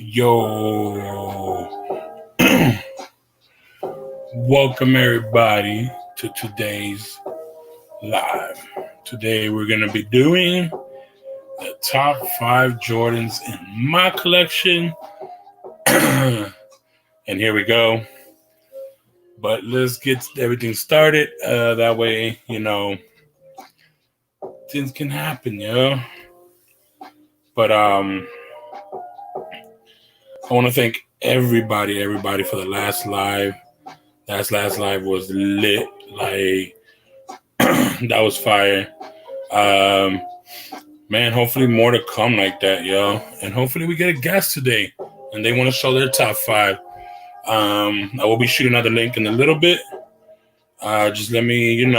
Yo, welcome everybody to today's live. Today we're going to be doing the top 5 Jordans in my collection. And here we go. But let's get everything started. That way, things can happen, yo. But I want to thank everybody for the last live. Last live was lit. Like, that was fire. Man, hopefully more to come like that, yo. And hopefully we get a guest today and they want to show their top 5. I will be shooting another link in a little bit. Just let me, do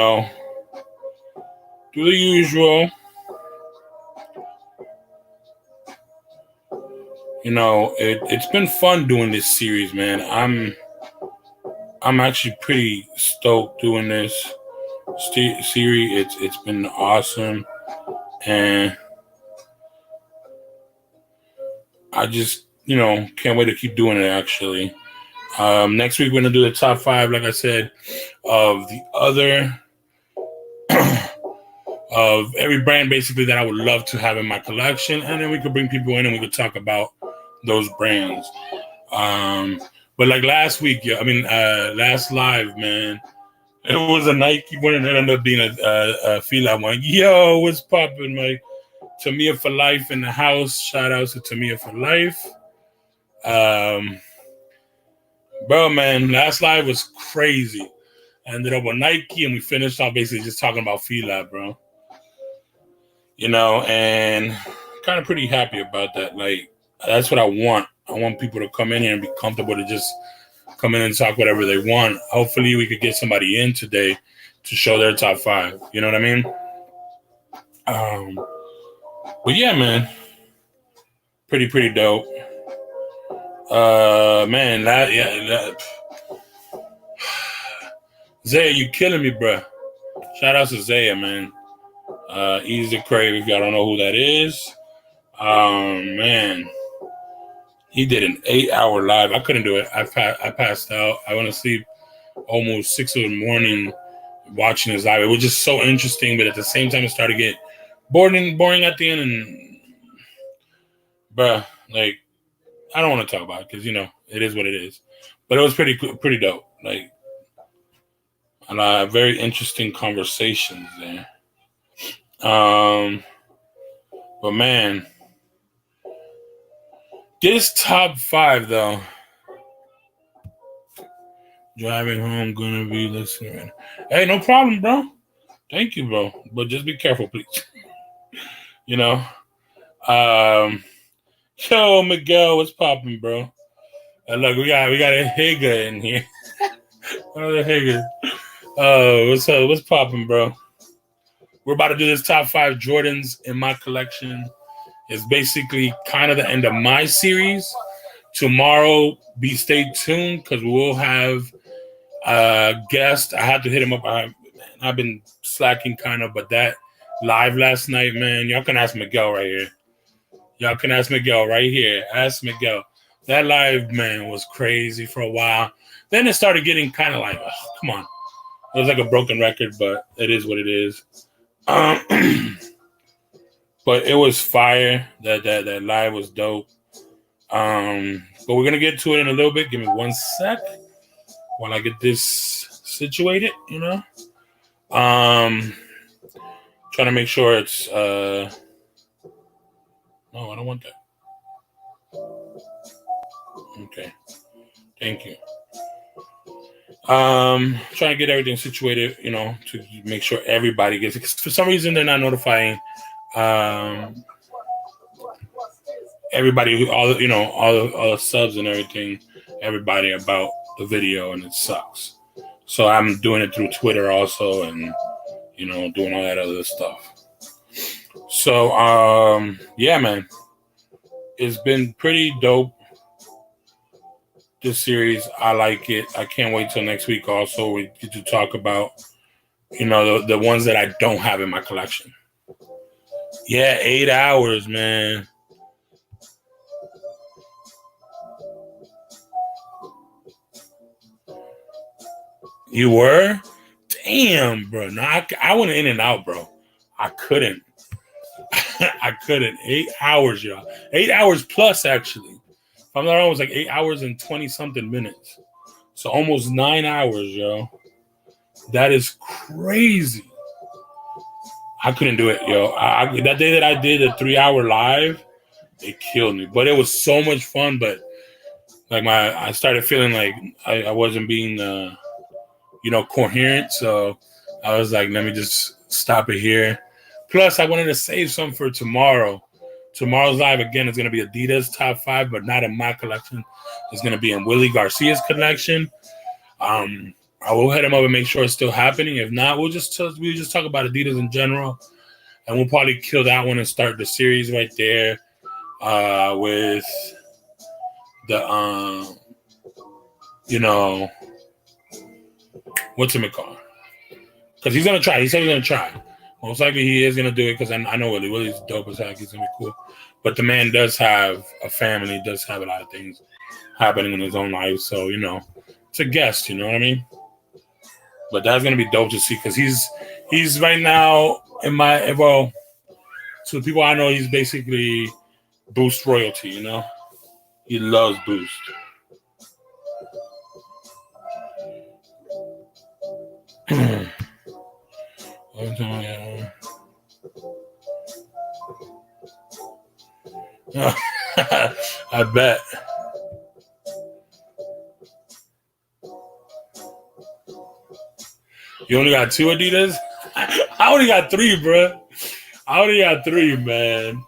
the usual. It's been fun doing this series, man. I'm actually pretty stoked doing this series. It's been awesome, and I just can't wait to keep doing it. Actually, next week we're gonna do the top 5, like I said, of the other of every brand basically that I would love to have in my collection, and then we could bring people in and we could talk about those brands. But like last week, last live, man, it was a Nike one and it ended up being a Fila one. Yo, what's poppin', Mike? Tamia for life in the house. Shout out to Tamia for life. Bro, man, last live was crazy. I ended up with Nike and we finished off basically just talking about Fila, bro. And kind of pretty happy about that. Like, that's what I want. I want people to come in here and be comfortable to just come in and talk whatever they want. Hopefully we could get somebody in today to show their top 5. You know what I mean? But yeah, man. Pretty dope. Man, Zaya, you killing me, bro. Shout out to Zaya, man. Easy Crave, if y'all don't know who that is. Man. He did an 8-hour live. I couldn't do it. I passed out. I went to sleep almost 6 in the morning watching his live. It was just so interesting, but at the same time, it started to get boring at the end. And, bruh, like, I don't want to talk about it because, it is what it is. But it was pretty dope. Like, and very interesting conversations there. But, man, this top 5, though. Driving home, gonna be listening. Hey, no problem, bro. Thank you, bro. But just be careful, please. Yo, Miguel, what's popping, bro? Look, we got a Higa in here. Another Higa. What's up? What's popping, bro? We're about to do this top 5 Jordans in my collection. It's basically kind of the end of my series. Tomorrow, stay tuned because we will have a guest. I had to hit him up. I've been slacking kind of, but that live last night, man, y'all can ask Miguel right here. Ask Miguel. That live, man, was crazy for a while. Then it started getting kind of like, oh, come on. It was like a broken record, but it is what it is. But it was fire. That live was dope. But we're gonna get to it in a little bit. Give me 1 sec while I get this situated. Trying to make sure it's. No, I don't want that. Okay, thank you. Trying to get everything situated. To make sure everybody gets it. 'Cause for some reason, they're not notifying. Everybody, all the subs and everything, everybody about the video, and it sucks. So I'm doing it through Twitter also, and doing all that other stuff. So yeah, man, it's been pretty dope. This series, I like it. I can't wait till next week. Also, we get to talk about the ones that I don't have in my collection. Yeah, 8 hours, man. You were? Damn, bro. No, I went in and out, bro. I couldn't. I couldn't. 8 hours, y'all. 8 hours plus, actually. If I'm not wrong, it was like 8 hours and 20-something minutes. So almost 9 hours, yo. That is crazy. I couldn't do it, yo. That day that I did a 3-hour live, it killed me. But it was so much fun. But like I started feeling like I wasn't being, coherent. So I was like, let me just stop it here. Plus, I wanted to save some for tomorrow. Tomorrow's live again is going to be Adidas top 5, but not in my collection. It's going to be in Willie Garcia's collection. I will hit him up and make sure it's still happening. If not, we'll just talk about Adidas in general, and we'll probably kill that one and start the series right there with the what's it called? Because he's gonna try. He said he's gonna try. Most likely he is gonna do it because I know Willie. Willie's dope as heck. He's gonna be cool. But the man does have a family. Does have a lot of things happening in his own life. So it's a guest. You know what I mean? But that's gonna be dope to see because he's right now to the people I know, he's basically Boost royalty. He loves Boost. I bet. You only got 2 Adidas? I only got 3, bro. I only got 3, man.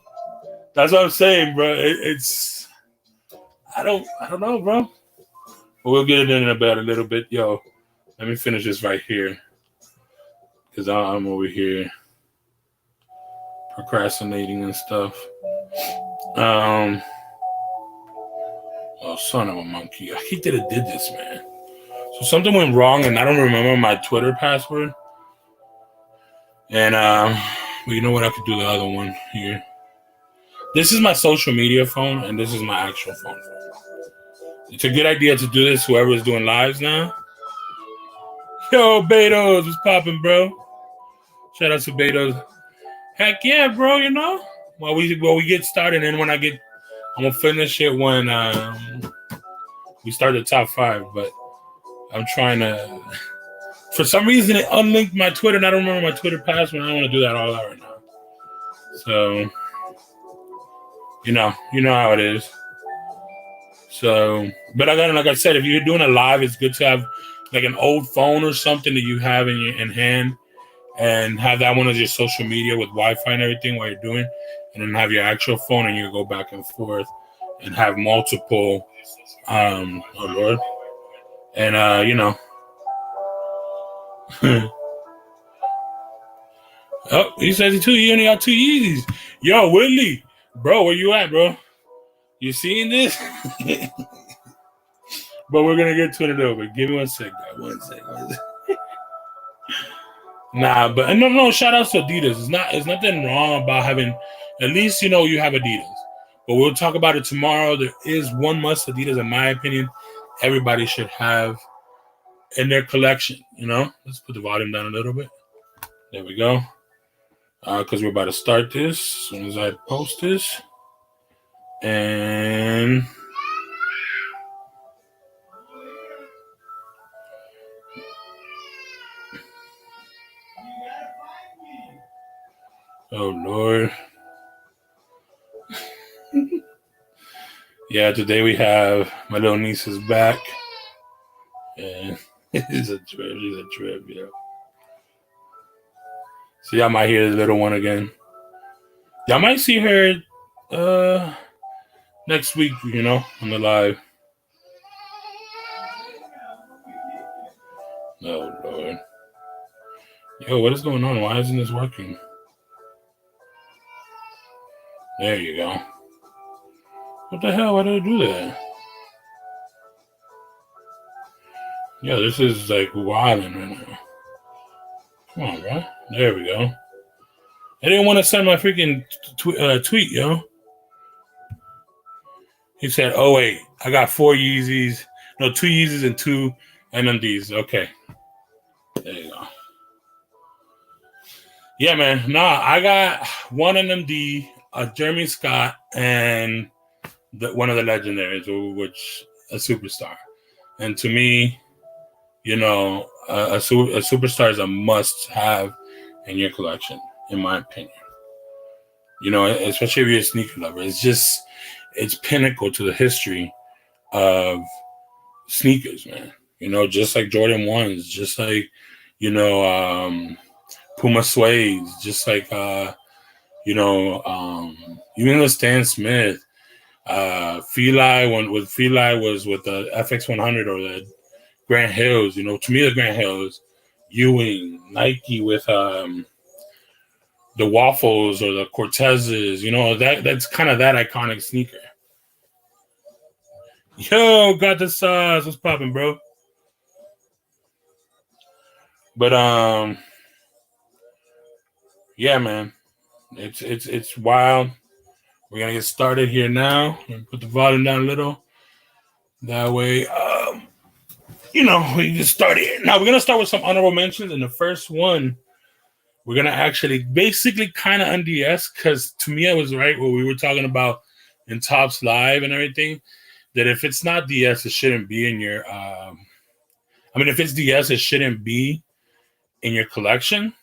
That's what I'm saying, bro. It's I don't know, bro. But we'll get it in about a little bit. Yo, let me finish this right here. Because I'm over here procrastinating and stuff. Oh, son of a monkey. I hate that it did this, man. So something went wrong, and I don't remember my Twitter password. And, well, you know what? I could do the other one here. This is my social media phone, and this is my actual phone. It's a good idea to do this, whoever is doing lives now. Yo, Betos, what's popping, bro? Shout out to Betos. Heck yeah, bro, While we get started, and when I'm gonna finish it when we start the top 5, but I'm trying to, for some reason it unlinked my Twitter, and I don't remember my Twitter password. I don't want to do that all out right now. So, you know how it is. So, but like I said, if you're doing a live, it's good to have like an old phone or something that you have in hand, and have that one as your social media with Wi-Fi and everything while you're doing, and then have your actual phone, and you go back and forth and have multiple. Oh Lord, and Oh, he says he only got 2 Yeezys. Yo, Willie, bro, where you at, bro? You seeing this? But we're gonna get to it in a little bit. Give me 1 sec, guys. 1 sec. Nah, but no. Shout outs to Adidas. It's nothing wrong about having. At least you have Adidas. But we'll talk about it tomorrow. There is one must Adidas, in my opinion. Everybody should have in their collection. Let's put the volume down a little bit. There we go. Because we're about to start this as soon as I post this. And oh Lord. Yeah, today we have my little niece is back. And it's a trip. She's a trip, yo. So y'all might hear the little one again. Y'all might see her next week, on the live. Oh Lord. Yo, what is going on? Why isn't this working? There you go. What the hell? Why did I do that? Yeah, this is like wilding right now. Come on, bro. There we go. I didn't want to send my freaking tweet, yo. He said, oh, wait. I got 4 Yeezys. No, 2 Yeezys and 2 NMDs. Okay. Yeah, man. Nah, I got one NMD, a Jeremy Scott, and one of the legendaries, which a superstar. And to me, a superstar is a must-have in your collection, in my opinion. Especially if you're a sneaker lover. It's pinnacle to the history of sneakers, man. Just like Jordan 1s, just like, Puma Suedes, just like, even the Stan Smith, Feli, with Feli was with the FX100 or the Grant Hills. To me, the Grant Hills, Ewing, Nike with the Waffles or the Cortezes. That's kind of that iconic sneaker. Yo, got the sauce. What's popping, bro? But yeah, man, it's wild. We're gonna get started here now. Put the volume down a little. That way, we can get started. Now we're gonna start with some honorable mentions, and the first one we're gonna actually basically kind of unds, because to me I was right what we were talking about in Tops Live and everything. That if it's not DS, it shouldn't be in your. If it's DS, it shouldn't be in your collection.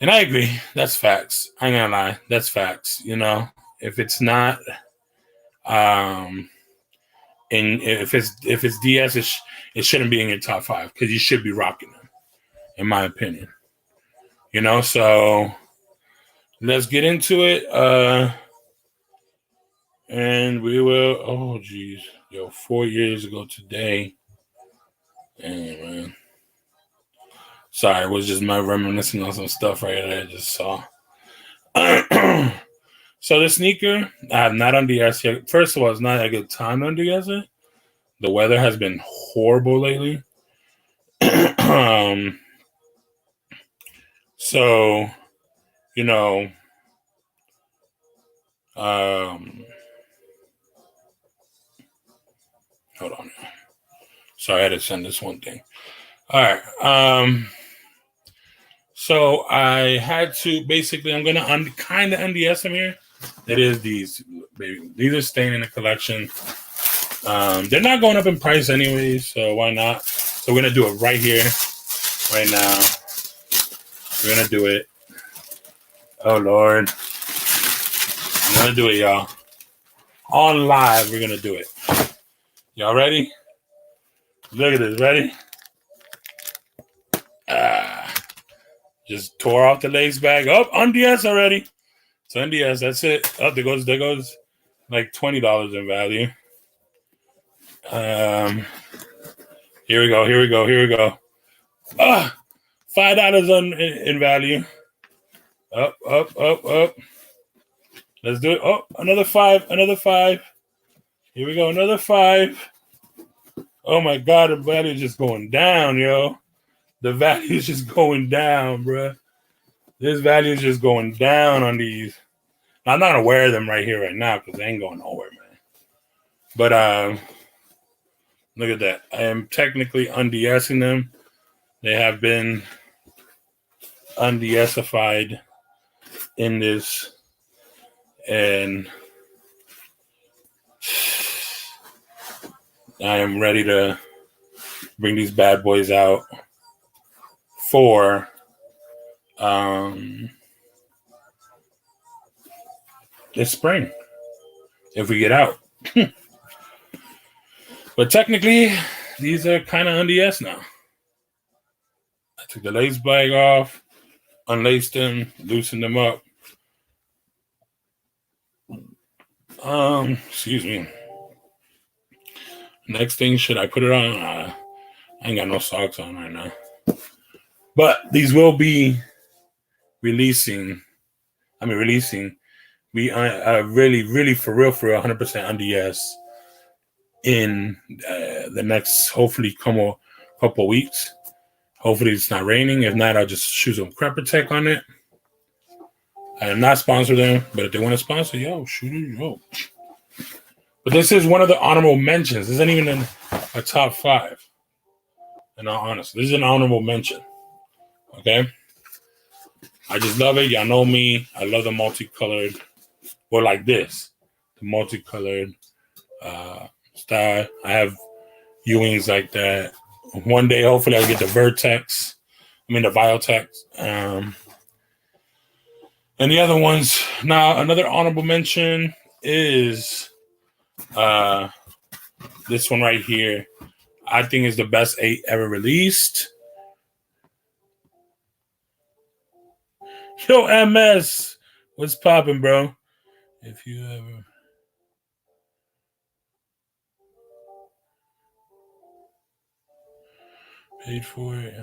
And I agree. That's facts. I ain't gonna lie. That's facts. If it's not, if it's DS, it shouldn't be in your top 5 because you should be rocking them, in my opinion. So let's get into it. And we will. Oh, geez, 4 years ago today. Man. Sorry, it was just my reminiscing on some stuff right there I just saw. So the sneaker, not on DS yet. First of all, it's not a good time on DS. The weather has been horrible lately. So, hold on. Sorry, I had to send this one thing. All right. So I had to basically, I'm gonna kind of NDS them here. It is these, baby. These are staying in the collection. They're not going up in price anyways, so why not? So we're gonna do it right here, right now. We're gonna do it. Oh Lord, I'm gonna do it, y'all. On live, we're gonna do it. Y'all ready? Look at this. Ready? Just tore off the lace bag. Oh, NDS already. It's NDS. That's it. Oh, there goes like $20 in value. Here we go. $5 in value. Up. Let's do it. Oh, another five. Here we go. Another 5. Oh my God, the value is just going down, yo. The value is just going down, bro. This value is just going down on these. I'm not gonna wear them right here, right now, because they ain't going nowhere, man. But look at that. I am technically unDSing them. They have been unDSified in this, and I am ready to bring these bad boys out for this spring, if we get out. But technically, these are kind of unDS now. I took the lace bag off, unlaced them, loosened them up. Excuse me. Next thing, should I put it on? I ain't got no socks on right now. But these will be releasing. We really, really, for real, 100% NDS in the next, hopefully, couple weeks. Hopefully, it's not raining. If not, I'll just shoot some Crep Protect on it. I am not sponsored them, but if they want to sponsor, shoot it, yo. But this is one of the honorable mentions. This isn't even in a top 5. In all honesty, this is an honorable mention. Okay. I just love it. Y'all know me. I love the multicolored, or like this, the multicolored style. I have Ewings like that. One day, hopefully, I'll get the Vertex. I mean, the Viotex. And the other ones. Now, another honorable mention is this one right here. I think is the best 8 ever released. Yo, MS, what's popping, bro? If you ever paid for it.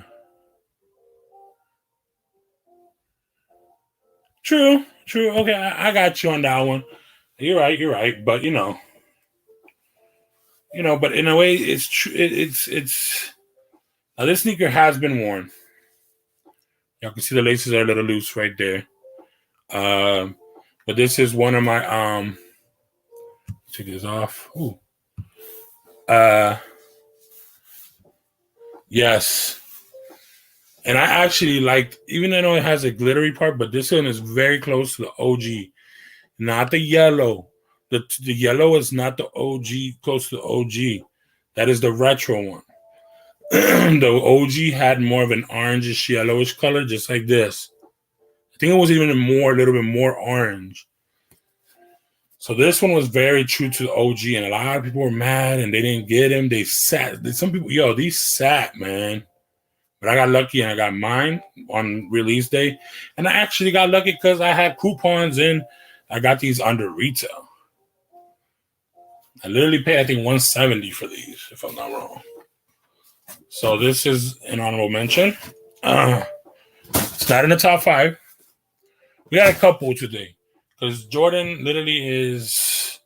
True. Okay, I got you on that one. You're right. But but in a way, it's true. It's now this sneaker has been worn. Y'all can see the laces are a little loose right there. But this is one of my take this off. Ooh. Yes. And I actually liked, even though it has a glittery part, but this one is very close to the OG. Not the yellow. The yellow is not the OG, close to the OG. That is the retro one. The OG had more of an orangish, yellowish color, just like this. I think it was even a little bit more orange. So this one was very true to the OG, and a lot of people were mad, and they didn't get him. They sat. Some people, these sat, man. But I got lucky, and I got mine on release day. And I actually got lucky because I had coupons, and I got these under retail. I literally paid, I think, $170 for these, if I'm not wrong. So this is an honorable mention. It's not in the top 5. We got a couple today because Jordan literally is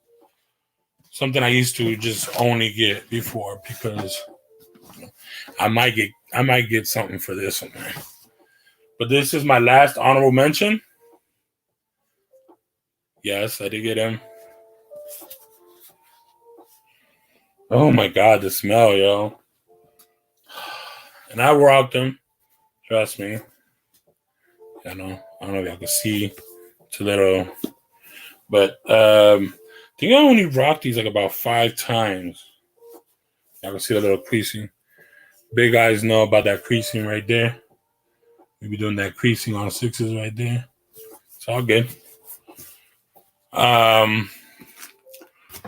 something I used to just only get before because I might get something for this one, man. But this is my last honorable mention. Yes, I did get him. Oh my God, the smell, yo. And I rocked them. Trust me. I don't know if y'all can see. It's a little. But I think I only rocked these like about 5 times. Y'all can see the little creasing. Big guys know about that creasing right there. We be doing that creasing on 6s right there. It's all good.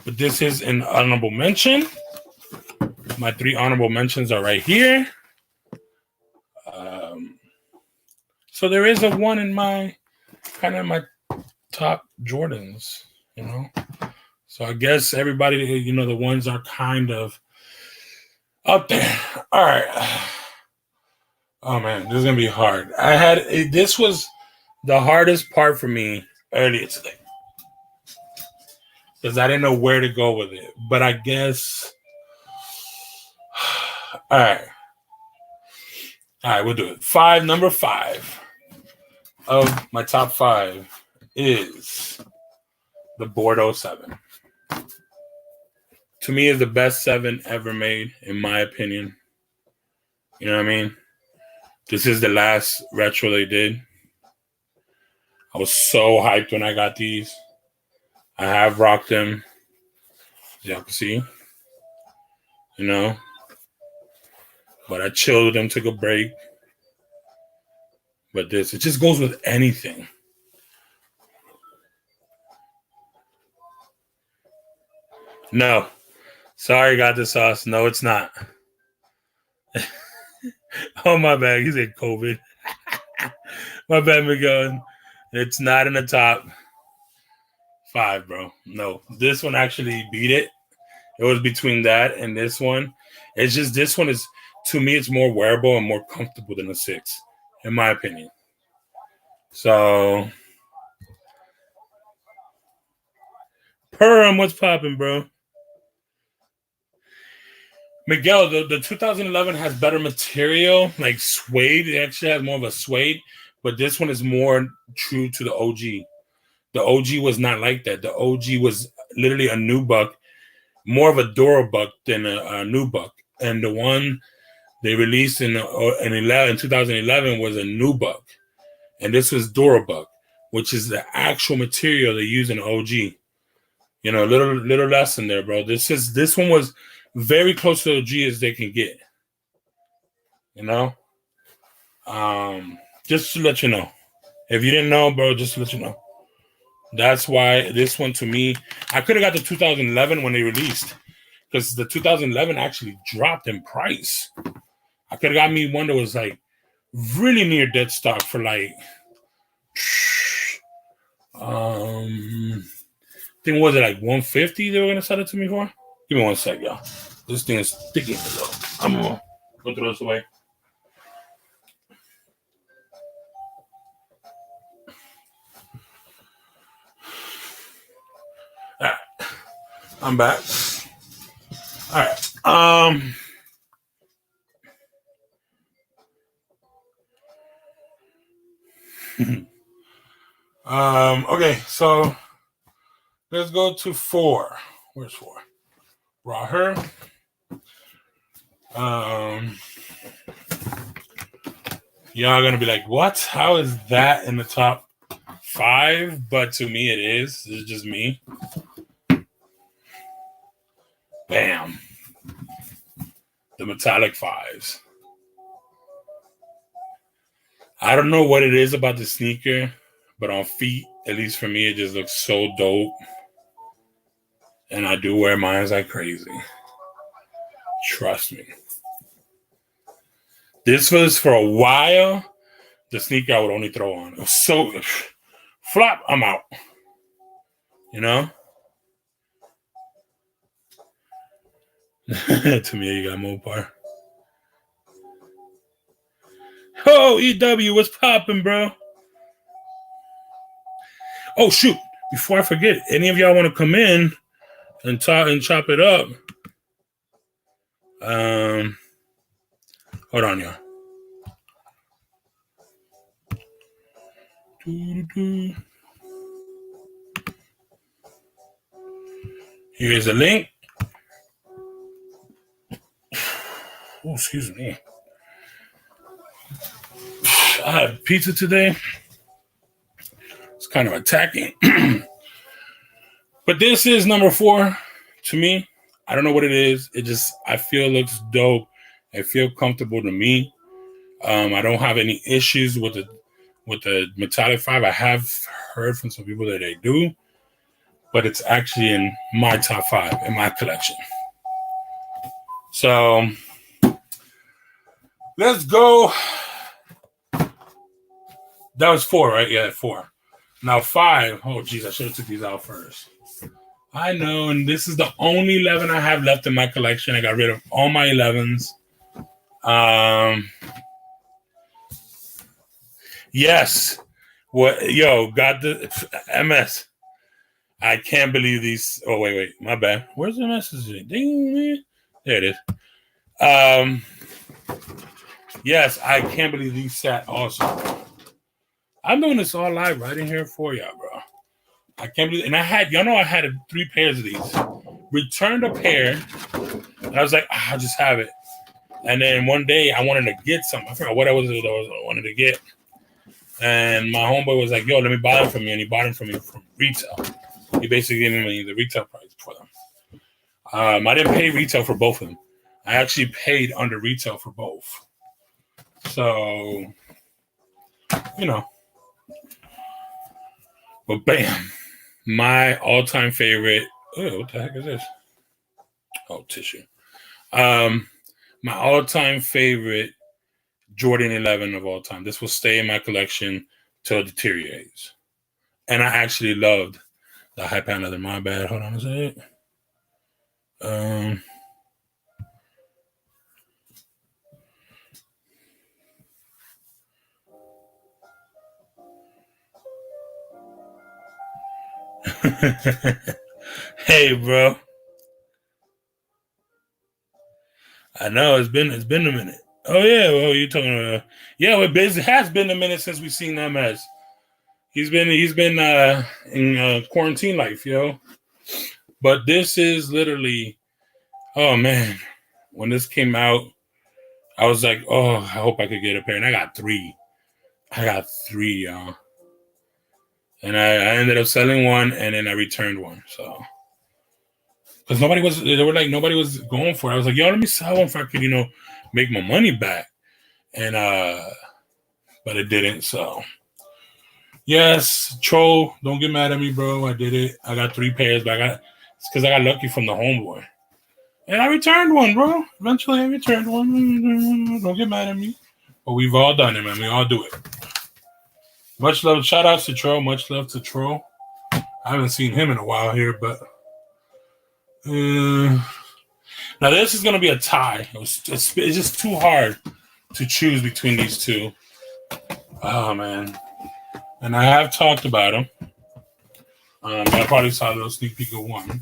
But this is an honorable mention. My 3 honorable mentions are right here. So there is a one in my top Jordans, So I guess everybody, the ones are kind of up there. All right. Oh man, this is gonna be hard. This was the hardest part for me earlier today because I didn't know where to go with it. But I guess, all right, we'll do it. Number 5 of my top 5 is the Bordeaux 7. To me, is the best 7 ever made, in my opinion. You know what I mean? This is the last retro they did. I was so hyped when I got these. I have rocked them, as y'all can see. But I chilled with them, took a break. But it just goes with anything. No. Sorry, got the sauce. No, it's not. Oh, my bad. He said COVID. My bad, Miguel. It's not in the top 5, bro. No. This one actually beat it. It was between that and this one. It's just this one is, to me, it's more wearable and more comfortable than the 6, in my opinion. So, Perm, what's popping, bro? Miguel, the 2011 has better material, like suede. It actually has more of a suede, but this one is more true to the OG. The OG was not like that. The OG was literally a nubuck, more of a Durabuck than a nubuck. And the one they released in 2011 was a nubuck. and this was Durabuck, which is the actual material they use in OG. You know, little lesson there, bro. This one was very close to OG as they can get. You know, just to let you know. If you didn't know, bro, just to let you know. That's why this one to me, I could have got the 2011 when they released, because the 2011 actually dropped in price. I could have got me one that was like really near dead stock for like, I think was it like 150 they were gonna sell it to me for? Give me one sec, y'all. This thing is sticking. I'm gonna go throw this away. All right, I'm back. All right. Okay, so let's go to 4. Where's 4? Raw her. Y'all gonna be like, what? How is that in the top 5? But to me, it is. It's just me. Bam. The metallic 5s. I don't know what it is about the sneaker, but on feet, at least for me, it just looks so dope. And I do wear mine like crazy. Trust me. This was for a while the sneaker I would only throw on. It was so flop, I'm out. You know? To me, you got Mopar. Oh, EW, what's popping, bro? Oh, shoot. Before I forget, any of y'all want to come in and talk and chop it up? Hold on, y'all. Here's a link. Oh, excuse me. I had pizza today. It's kind of attacking. But this is number 4 to me. I don't know what it is. It just, I feel it looks dope. I feel comfortable to me. I don't have any issues with the metallic 5. I have heard from some people that they do, but it's actually in my top 5 in my collection. So let's go. That was 4, right? Yeah, 4. Now 5. Oh, geez, I should have took these out first. I know, and this is the only 11 I have left in my collection. I got rid of all my 11s. Yes. What? Yo, got the MS. I can't believe these. Oh, wait. My bad. Where's the message? Ding. There it is. Yes, I can't believe these sat also. I'm doing this all live right in here for y'all, bro. I can't believe, and I had 3 pairs of these. Returned a pair, and I was like, I'll just have it. And then one day I wanted to get some. I forgot what I wanted to get. And my homeboy was like, yo, let me buy them from you. And he bought them from me from retail. He basically gave me the retail price for them. I didn't pay retail for both of them. I actually paid under retail for both. So, you know. But bam. My all-time favorite. Oh, what the heck is this? Oh, tissue. My all-time favorite Jordan 11 of all time. This will stay in my collection till it deteriorates. And I actually loved the high pound leather. My bad. Hold on a second. Hey, bro. I know it's been a minute. Oh yeah, well you're talking about it has been a minute since we've seen MS. He's been in quarantine life, yo. But this is literally, oh man, when this came out, I was like, oh, I hope I could get a pair, and I got 3. I got 3, y'all. And I ended up selling one, and then I returned one. So, because nobody was going for it. I was like, yo, let me sell one if I could, make my money back. And but it didn't. So, yes, troll, don't get mad at me, bro. I did it. I got 3 pairs, but it's because I got lucky from the homeboy. And I returned one, bro. Eventually, I returned one. Don't get mad at me. But we've all done it, man. We all do it. Much love. Shout outs to Troll. Much love to Troll. I haven't seen him in a while here, but now this is going to be a tie. It's just too hard to choose between these two. Oh, man. And I have talked about them. I probably saw a little sneak peek of one.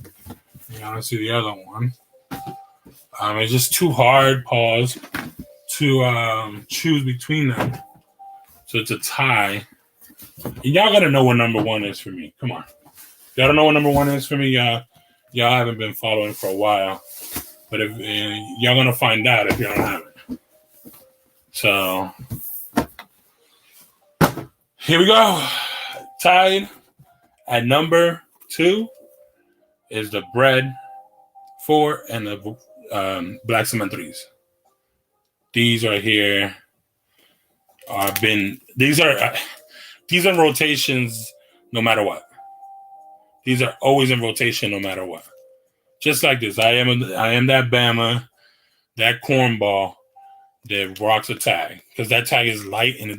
You want to see the other one. It's just too hard, pause, to choose between them. So it's a tie. And y'all got to know what number 1 is for me. Come on. Y'all don't know what number 1 is for me? Y'all haven't been following for a while. But if y'all going to find out if y'all haven't. So, here we go. Tied at number 2 is the Bread 4 and the Black Cement 3s. These are here. These are in rotations no matter what. These are always in rotation no matter what. Just like this. I am that Bama, that cornball that rocks a tag. Because that tag is light and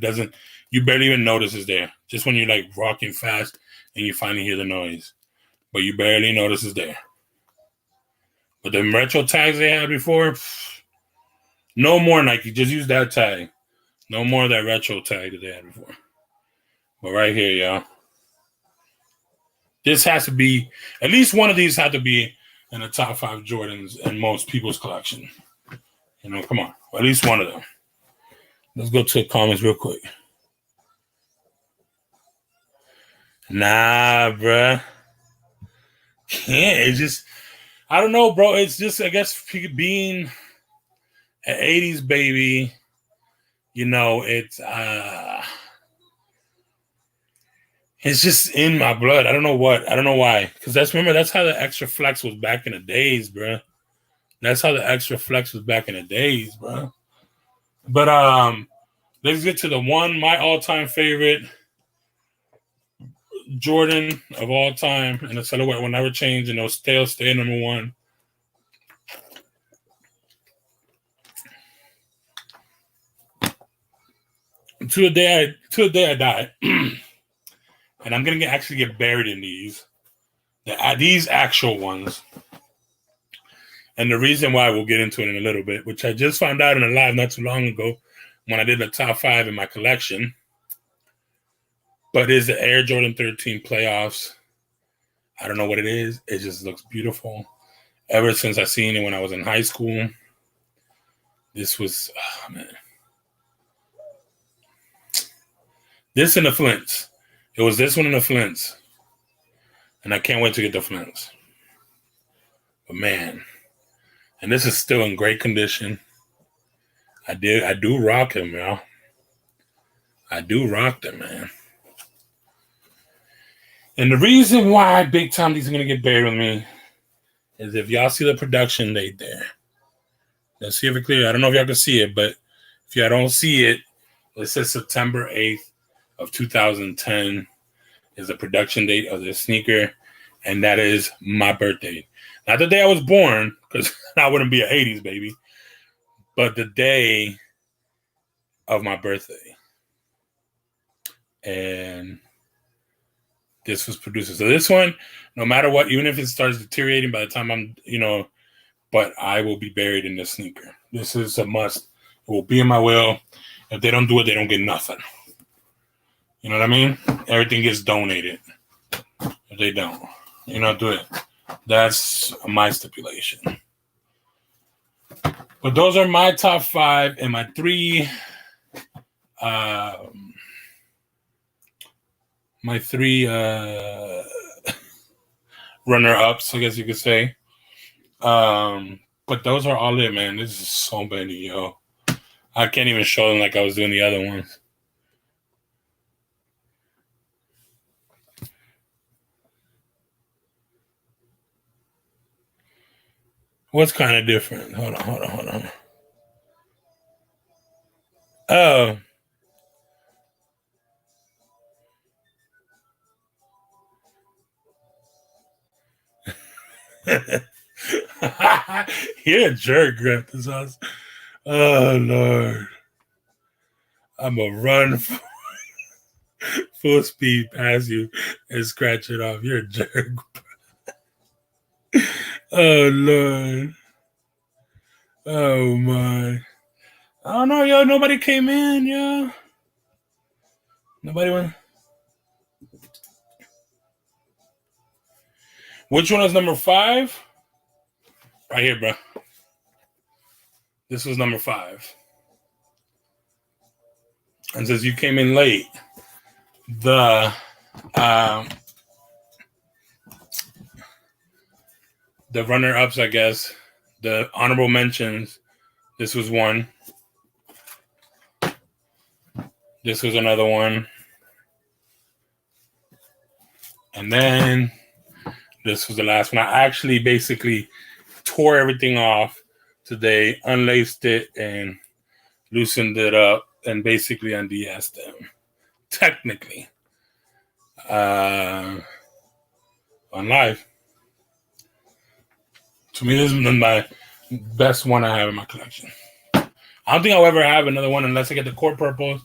you barely even notice it's there. Just when you're like rocking fast and you finally hear the noise. But you barely notice it's there. But the retro tags they had before, no more Nike. Just use that tag. No more of that retro tag that they had before. But right here, y'all. This has to be, at least one of these had to be in the top 5 Jordans in most people's collection. Come on. Or at least one of them. Let's go to the comments real quick. Nah, bruh. Can't. It's just, I don't know, bro. It's just, I guess, being an 80s baby, it's just in my blood. I don't know why. Because that's how the extra flex was back in the days, bro. That's how the extra flex was back in the days, bro. But let's get to my all-time favorite Jordan of all time, and the silhouette will never change, and it'll stay number 1. To the day I die. And I'm gonna actually get buried in these actual ones. And the reason why, we'll get into it in a little bit, which I just found out in a live not too long ago when I did the top 5 in my collection. But it's the Air Jordan 13 playoffs. I don't know what it is. It just looks beautiful. Ever since I seen it when I was in high school, this was, man. This and the Flints. It was this one and the Flints. And I can't wait to get the Flints. But man, and this is still in great condition. I do rock them, y'all. I do rock them, man. And the reason why big time these are going to get buried with me is if y'all see the production date there. Let's see if it clear. I don't know if y'all can see it, but if y'all don't see it, it says September 8th of 2010 is the production date of this sneaker, and that is my birthday. Not the day I was born, because I wouldn't be an 80s baby, but the day of my birthday. And this was produced. So this one, no matter what, even if it starts deteriorating by the time I'm, but I will be buried in this sneaker. This is a must. It will be in my will. If they don't do it, they don't get nothing. You know what I mean? Everything gets donated. If they don't, do it. That's my stipulation. But those are my top 5 and my 3 runner-ups, I guess you could say. But those are all it, man. This is so many, yo. I can't even show them like I was doing the other ones. What's kind of different? Hold on. Oh. You're a jerk, Grant. This house. Oh Lord. I'm gonna run full speed past you and scratch it off. You're a jerk. Oh Lord. Oh my. I don't know, yo. Nobody came in, yo. Nobody went. Which one is number 5? Right here, bro. This was number 5. And since you came in late, um, the runner-ups, I guess, the honorable mentions. This was one. This was another one. And then this was the last one. I actually basically tore everything off today, unlaced it, and loosened it up, and basically unds them. Technically. On live. To me, this is my best one I have in my collection. I don't think I'll ever have another one unless I get the core purples,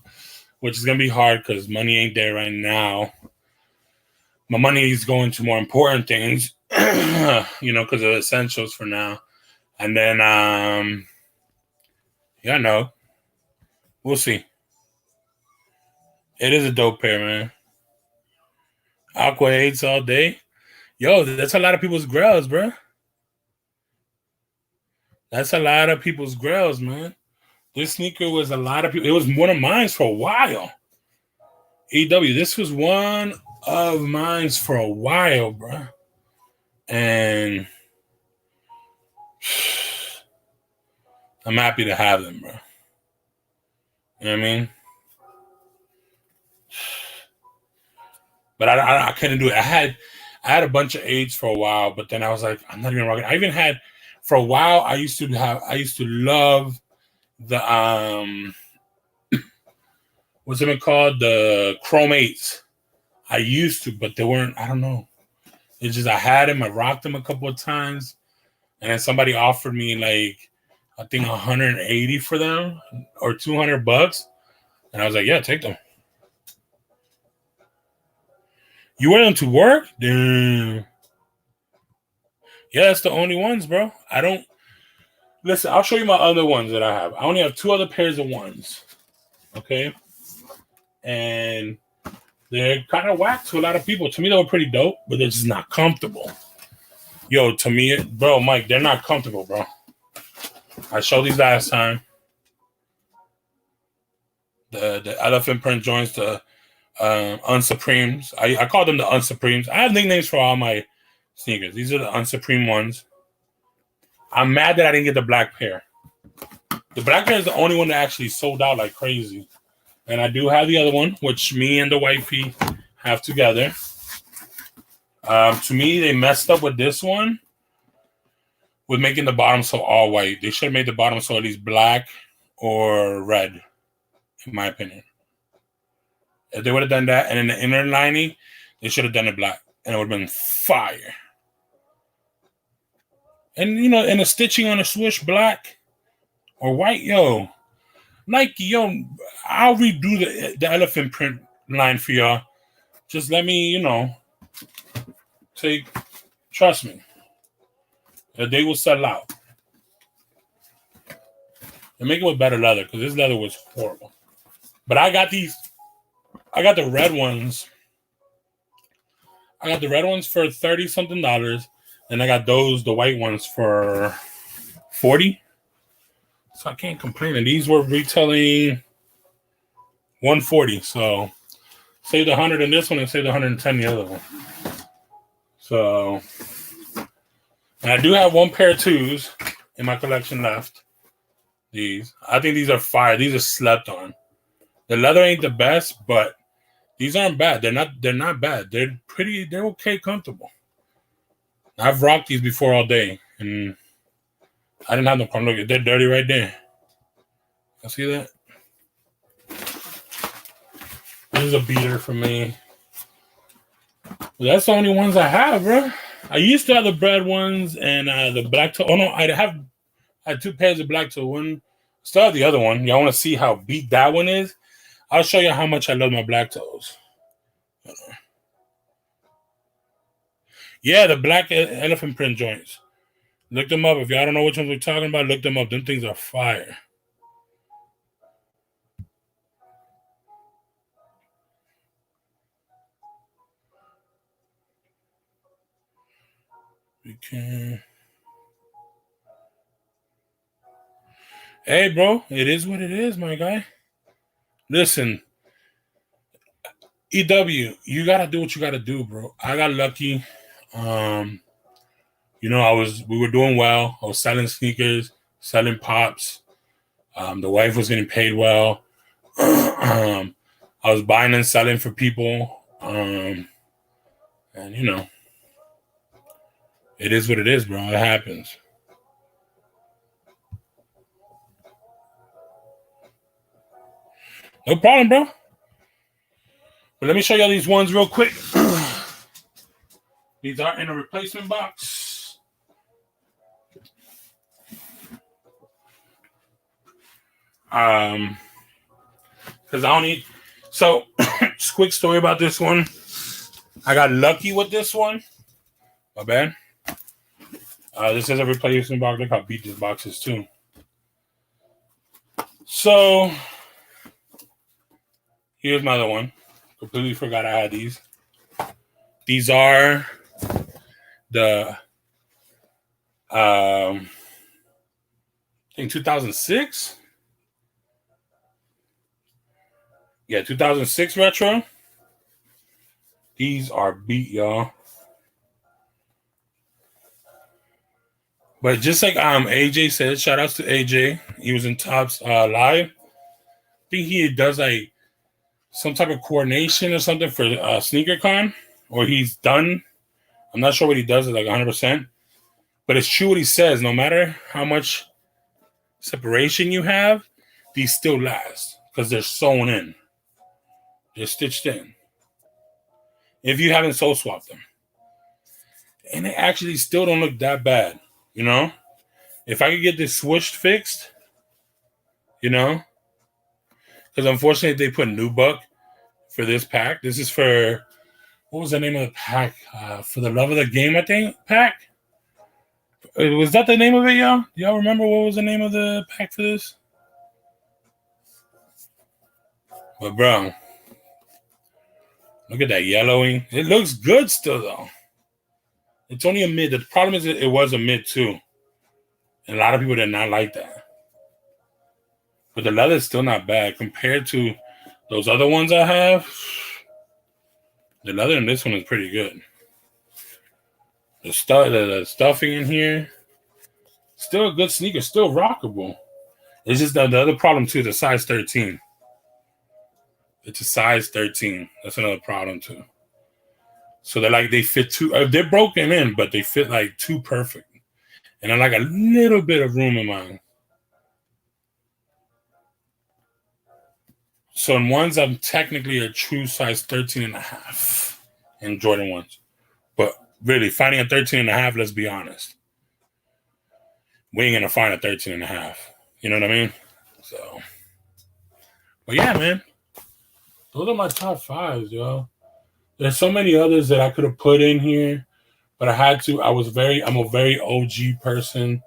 which is going to be hard because money ain't there right now. My money is going to more important things, because of essentials for now. And then, no. We'll see. It is a dope pair, man. Aqua 8s all day. Yo, that's a lot of people's grails, bro. That's a lot of people's grails, man. This sneaker was a lot of people. It was one of mine for a while. EW, this was one of mine for a while, bro. And I'm happy to have them, bro. You know what I mean? But I couldn't do it. I had a bunch of 8s for a while, but then I was like, I'm not even rocking. I even had for a while. I used to love the what's it called? The Chrome 8s. I used to, but they weren't. I don't know. It's just I had them. I rocked them a couple of times, and then somebody offered me like I think 180 for them or $200, and I was like, yeah, take them. You wear them to work? Damn. Yeah, that's the only ones, bro. I don't. Listen, I'll show you my other ones that I have. I only have 2 other pairs of ones. Okay? And they're kind of whack to a lot of people. To me, they were pretty dope, but they're just not comfortable. Yo, to me, bro, Mike, they're not comfortable, bro. I showed these last time. The elephant print joints, the Unsupremes. I call them the Unsupremes. I have nicknames for all my sneakers. These are the Unsupreme ones. I'm mad that I didn't get the black pair. The black pair is the only one that actually sold out like crazy. And I do have the other one, which me and the wifey have together. To me, they messed up with this one with making the bottom so all white. They should have made the bottom so at least black or red, in my opinion. If they would have done that, and in the inner lining, they should have done it black, and it would have been fire. And, and the stitching on the swoosh black or white, yo. Nike, yo, I'll redo the elephant print line for y'all. Just let me, trust me. They will sell out. And make it with better leather, because this leather was horrible. But I got the red ones. I got the red ones for $30-something. And I got the white ones for $40. So I can't complain. And these were retailing $140. So saved $100 in this one and saved $110 in the other one. So, and I do have one pair of 2s in my collection left. I think these are fire. These are slept on. The leather ain't the best, but these aren't bad. They're not bad. They're okay, comfortable. I've rocked these before all day, and I didn't have no problem. Look, they're dirty right there. I see that. This is a beater for me. That's the only ones I have, bro. I used to have the bread ones and the black toe. Oh no, I had 2 pairs of black toe. One, still have the other one. Y'all want to see how beat that one is? I'll show you how much I love my black toes. Yeah, the black elephant print joints. Look them up. If y'all don't know which ones we're talking about, look them up. Them things are fire. We can. Hey, bro, it is what it is, my guy. Listen, EW, you gotta do what you gotta do, bro. I got lucky. You know, we were doing well. I was selling sneakers, selling pops. The wife was getting paid well. I was buying and selling for people. And you know, it is what it is, bro. It happens. No problem, bro. But let me show y'all these ones real quick. These are in a replacement box. Because I don't need. So, just quick story about this one. I got lucky with this one. My bad. This is a replacement box. Look how beat this box is too. So, here's my other one. Completely forgot I had these. These are the I think 2006. Yeah, 2006 retro. These are beat, y'all. But just like AJ said, shout outs to AJ. He was in Topps live. I think he does like some type of coordination or something for SneakerCon, or he's done. I'm not sure what he does, like 100%. But it's true what he says. No matter how much separation you have, these still last because they're sewn in. They're stitched in. If you haven't soul swapped them. And they actually still don't look that bad, you know? If I could get this swooshed fixed, you know? Because unfortunately they put Nubuck for this pack. This is for, what was the name of the pack? For the Love of the Game, I think, pack? Was that the name of it, y'all? Do y'all remember what was the name of the pack for this? But bro, look at that yellowing. It looks good still, though. It's only a mid. The problem is it was a mid, too. And a lot of people did not like that. But the leather is still not bad. Compared to those other ones I have, the leather in this one is pretty good. The stuffing in here, still a good sneaker, still rockable. It's just the other problem, too, the size 13. It's a size 13. That's another problem, too. So they fit too, they're broken in, but they fit like too perfect. And I like a little bit of room in mine. So in ones, I'm technically a true size 13 and a half in Jordan ones. But really, finding a 13 and a half, let's be honest. We ain't going to find a 13 and a half. You know what I mean? So, but yeah, man. Those are my top 5s, yo. There's so many others that I could have put in here, but I had to. I'm a very OG person.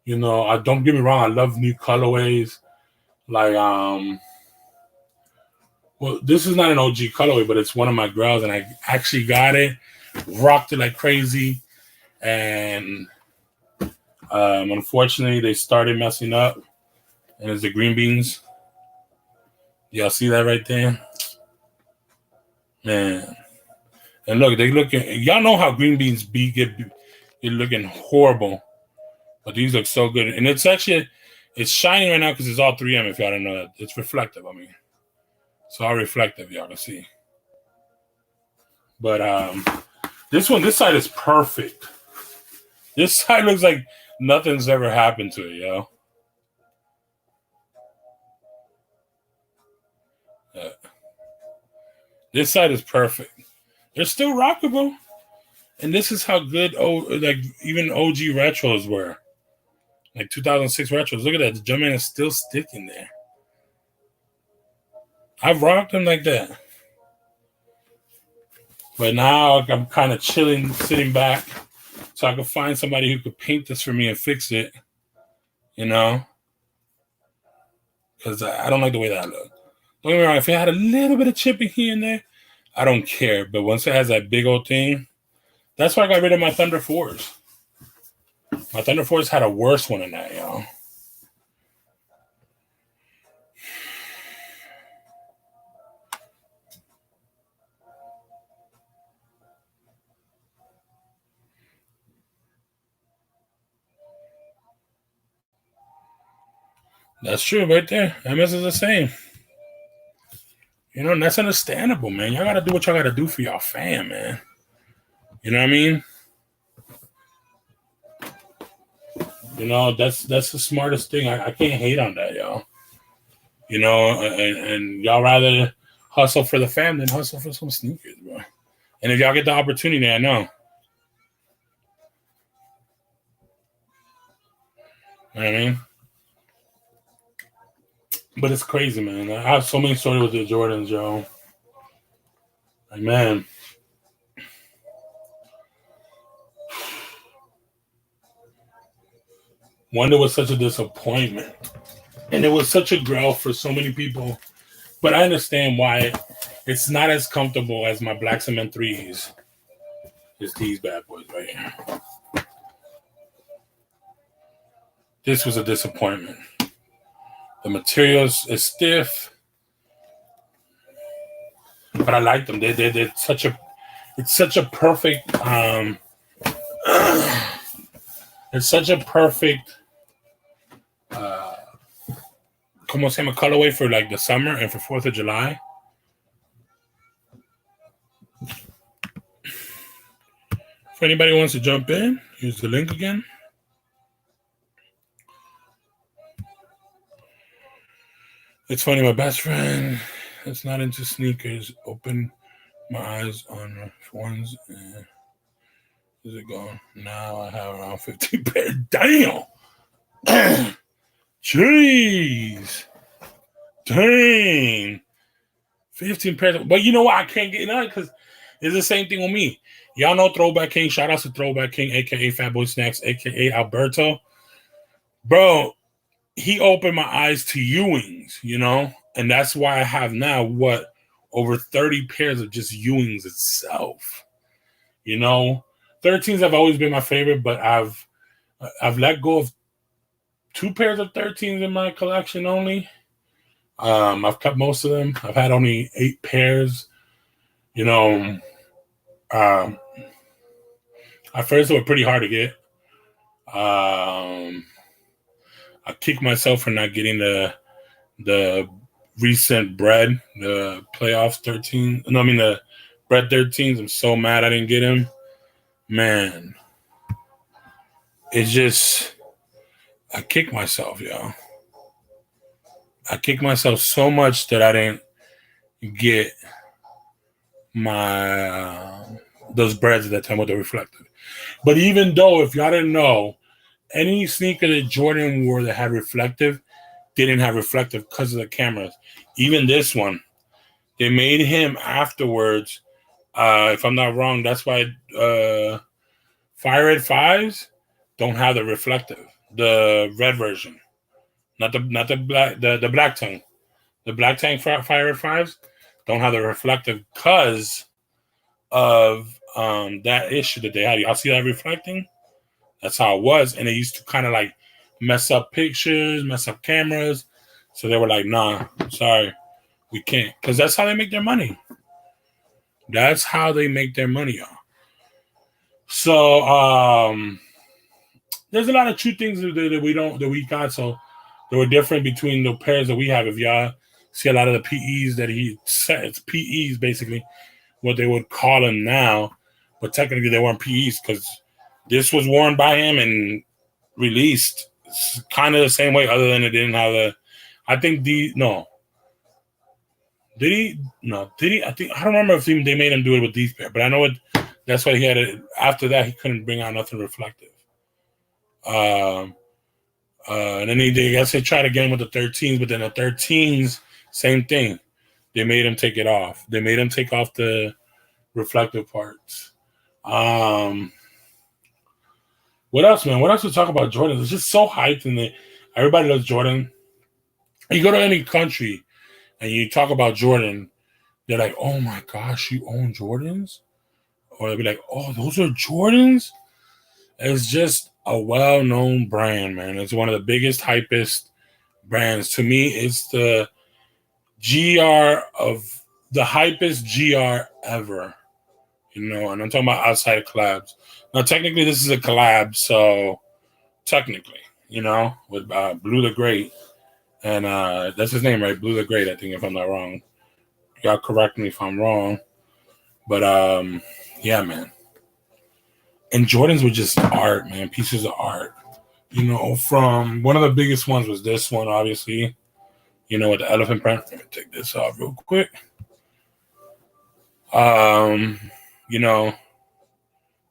You know, don't get me wrong, I love new colorways. Like, well, this is not an OG colorway, but it's one of my girls, and I actually got it, rocked it like crazy, and unfortunately, they started messing up, and it's the green beans. Y'all see that right there? Man. And look, y'all know how green beans get looking horrible. But these look so good. And it's shining right now because it's all 3M, if y'all didn't know that. It's reflective, I mean. It's all reflective, y'all can see. But this side is perfect. This side looks like Nothing's ever happened to it, yo. This side is perfect. They're still rockable. And this is how good, like, even OG retros were. Like 2006 retros. Look at that. The Jumpman is still sticking there. I've rocked them like that. But now I'm kind of chilling, sitting back, so I could find somebody who could paint this for me and fix it. You know? Because I don't like the way that looks. Don't get me wrong. If it had a little bit of chipping here and there, I don't care. But once it has that big old thing, that's why I got rid of my Thunder 4s. My Thunder 4s had a worse one than that, y'all. That's true right there. MS is the same. You know, and that's understandable, man. Y'all got to do what y'all got to do for y'all fam, man. You know what I mean? You know, that's the smartest thing. I can't hate on that, y'all. You know, and y'all rather hustle for the fam than hustle for some sneakers, bro. And if y'all get the opportunity, I know. You know what I mean? But it's crazy, man. I have so many stories with the Jordans, yo. Like, man. Wonder was such a disappointment. And it was such a growl for so many people. But I understand why it's not as comfortable as my Black Cement 3s. It's these bad boys right here. This was a disappointment. The material is stiff. But I like them. They're such a... It's such a perfect... it's such a perfect... como se llama, colorway for like the summer and for 4th of July. If anybody wants to jump in, here's the link again. It's funny, my best friend that's not into sneakers opened my eyes on ones. Is it gone? Now I have around 50 pairs. Damn! Jeez! Dang! 15 pairs. But you know what? I can't get it because it's the same thing with me. Y'all know Throwback King. Shout out to Throwback King, a.k.a. Fatboy Snacks, a.k.a. Alberto. Bro, he opened my eyes to Ewings, you know? And that's why I have now, over 30 pairs of just Ewings itself. You know? 13s have always been my favorite, but I've let go of 2 pairs of 13s in my collection only. I've kept most of them. I've had only 8 pairs. You know, at first they were pretty hard to get. I kick myself for not getting the recent bread, the playoffs 13. No, I mean the bread 13s. I'm so mad I didn't get him. Man, it's just I kick myself, yo. I kick myself so much that I didn't get my those breads at that time with the reflective. But even though, if y'all didn't know, any sneaker that Jordan wore that had reflective didn't have reflective because of the cameras. Even this one, they made him afterwards. If I'm not wrong, that's why Fire Red 5s don't have the reflective, the red version, not the black the black tongue. The black tank Fire Red 5s don't have the reflective because of that issue that they had. Y'all see that reflecting? That's how it was. And they used to kind of like mess up pictures, mess up cameras. So they were like, nah, sorry, we can't. Because that's how they make their money. That's how they make their money, y'all. So there's a lot of true things that we got. So they were different between the pairs that we have. If y'all see a lot of the PEs that he said, it's PEs basically, what they would call them now. But technically they weren't PEs because this was worn by him and released kind of the same way, other than it didn't have the. I think Did he? No. Did he? I don't remember if they made him do it with these pair, but I know it. That's why he had it. After that, he couldn't bring out nothing reflective. And then I guess they tried again with the 13s, but then the 13s, same thing. They made him take it off. They made him take off the reflective parts. What else, man? What else to talk about Jordan? It's just so hyped, and everybody loves Jordan. You go to any country and you talk about Jordan, they're like, "Oh my gosh, you own Jordans?" Or they'll be like, "Oh, those are Jordans?" It's just a well-known brand, man. It's one of the biggest, hypest brands. To me, it's the GR of the hypest GR ever. And I'm talking about outside collabs. Now, technically, this is a collab, so technically, with Blue the Great. And that's his name, right? Blue the Great, I think, if I'm not wrong. Y'all correct me if I'm wrong. But, yeah, man. And Jordans were just art, man. Pieces of art. From one of the biggest ones was this one, obviously. With the elephant print. Let me take this off real quick.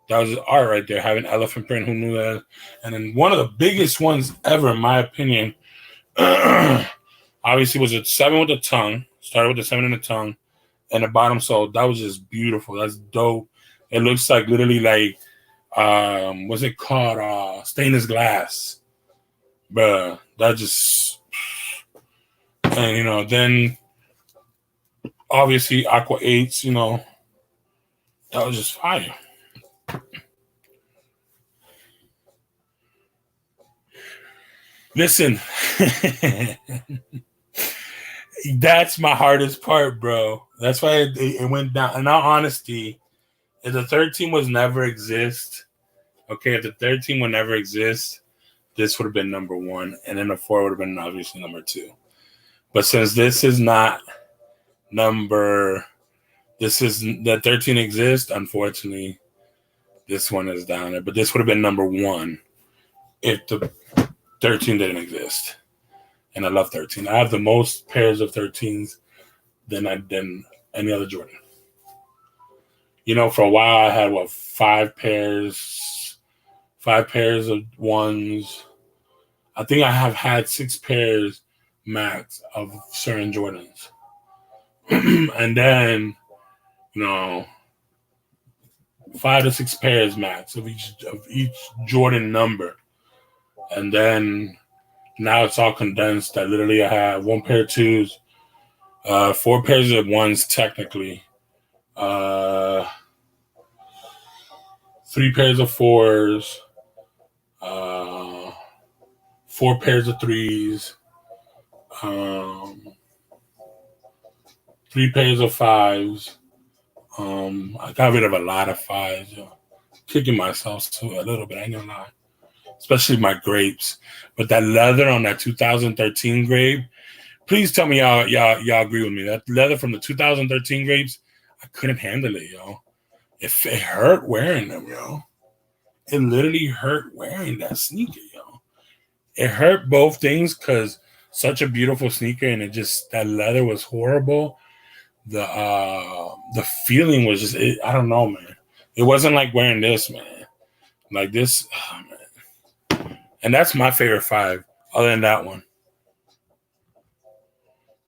That was art right there, having elephant print. Who knew that? And then one of the biggest ones ever, in my opinion, obviously was a 7 with the tongue. Started with the 7 in the tongue and the bottom sole. That was just beautiful. That's dope. It looks like literally like, what's it called? Stainless glass. Bruh, that just, and, then obviously Aqua 8s, that was just fire. Listen, that's my hardest part, bro. That's why it went down. In all honesty, if the 13 was never exist, okay, if the 13 would never exist, this would have been number 1, and then the 4 would have been obviously number 2. But since this is not the 13 exists, unfortunately, this one is down there. But this would have been number 1 if the 13 didn't exist. And I love 13. I have the most pairs of 13s than any other Jordan. For a while I had 5 pairs of ones. I think I have had 6 pairs max of certain Jordans. And then, 5 to 6 pairs max of each Jordan number. And then now it's all condensed. That literally I have 1 pair of 2s, 4 pairs of 1s technically, 3 pairs of 4s, 4 pairs of 3s, 3 pairs of 5s. I got rid of a lot of 5s. Kicking myself too a little bit, I ain't gonna lie. Especially my grapes. But that leather on that 2013 grape, please tell me y'all agree with me. That leather from the 2013 grapes, I couldn't handle it, yo. It hurt wearing them, yo. It literally hurt wearing that sneaker, yo. It hurt both things because such a beautiful sneaker, and that leather was horrible. The feeling was just, I don't know, man. It wasn't like wearing this, man. Like this, oh, man. And that's my favorite 5, other than that one.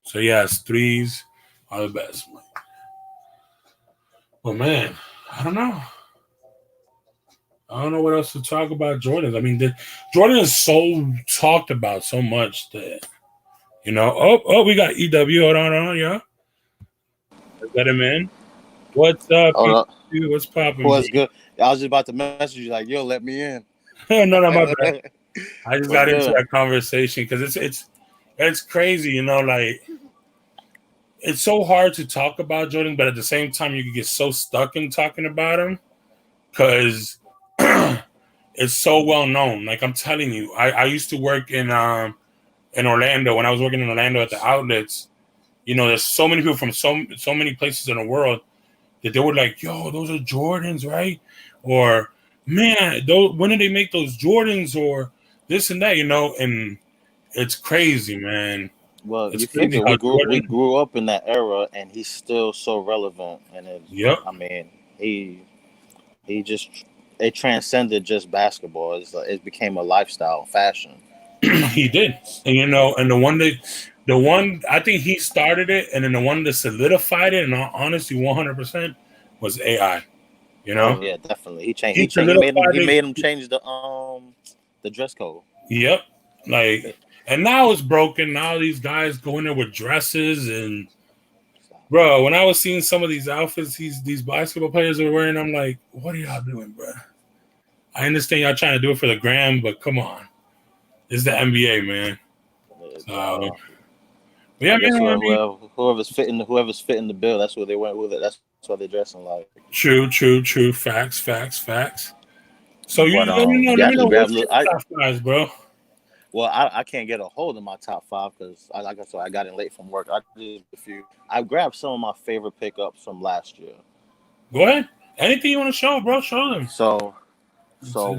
So, yes, 3s are the best. But, man, I don't know. I don't know what else to talk about Jordan. I mean, Jordan is so talked about so much that, we got EW. Hold on, yeah. Let's let him in. What's up? What's popping? What's good? I was just about to message you like, yo, let me in. No, my bad. I just got into that conversation because it's crazy, like it's so hard to talk about Jordan, but at the same time you can get so stuck in talking about him because it's so well known. Like I'm telling you, I used to work in Orlando. When I was working in Orlando at the outlets, there's so many people from so many places in the world that they were like, yo, those are Jordans, right? Or man, when did they make those Jordans? Or this and that, and it's crazy, man. Well, It's you crazy figure how we Jordan. grew up in that era, and he's still so relevant. And Yep, I mean, he just it transcended just basketball. It became a lifestyle, fashion. he did, and and the one I think he started it, and then the one that solidified it, and honestly, 100% was AI. You know, Oh yeah, definitely. He changed. he solidified He it. made him change the dress code. Yep, like, and now it's broken. Now these guys go in there with dresses and. Bro, when I was seeing some of these outfits these basketball players are wearing, I'm like, what are y'all doing, bro? I understand y'all trying to do it for the gram, but come on. It's the NBA, man. So, yeah, I guess man. I mean, whoever's fitting the bill, that's what they went with it. That's what they're dressing like. true. Facts. So you But let me know grab. what's your top guys, bro. Well, I can't get a hold of my top five because like I said, I got in late from work. I did a few. I grabbed some of my favorite pickups from last year. Go ahead. Anything you want to show, bro, show them. So so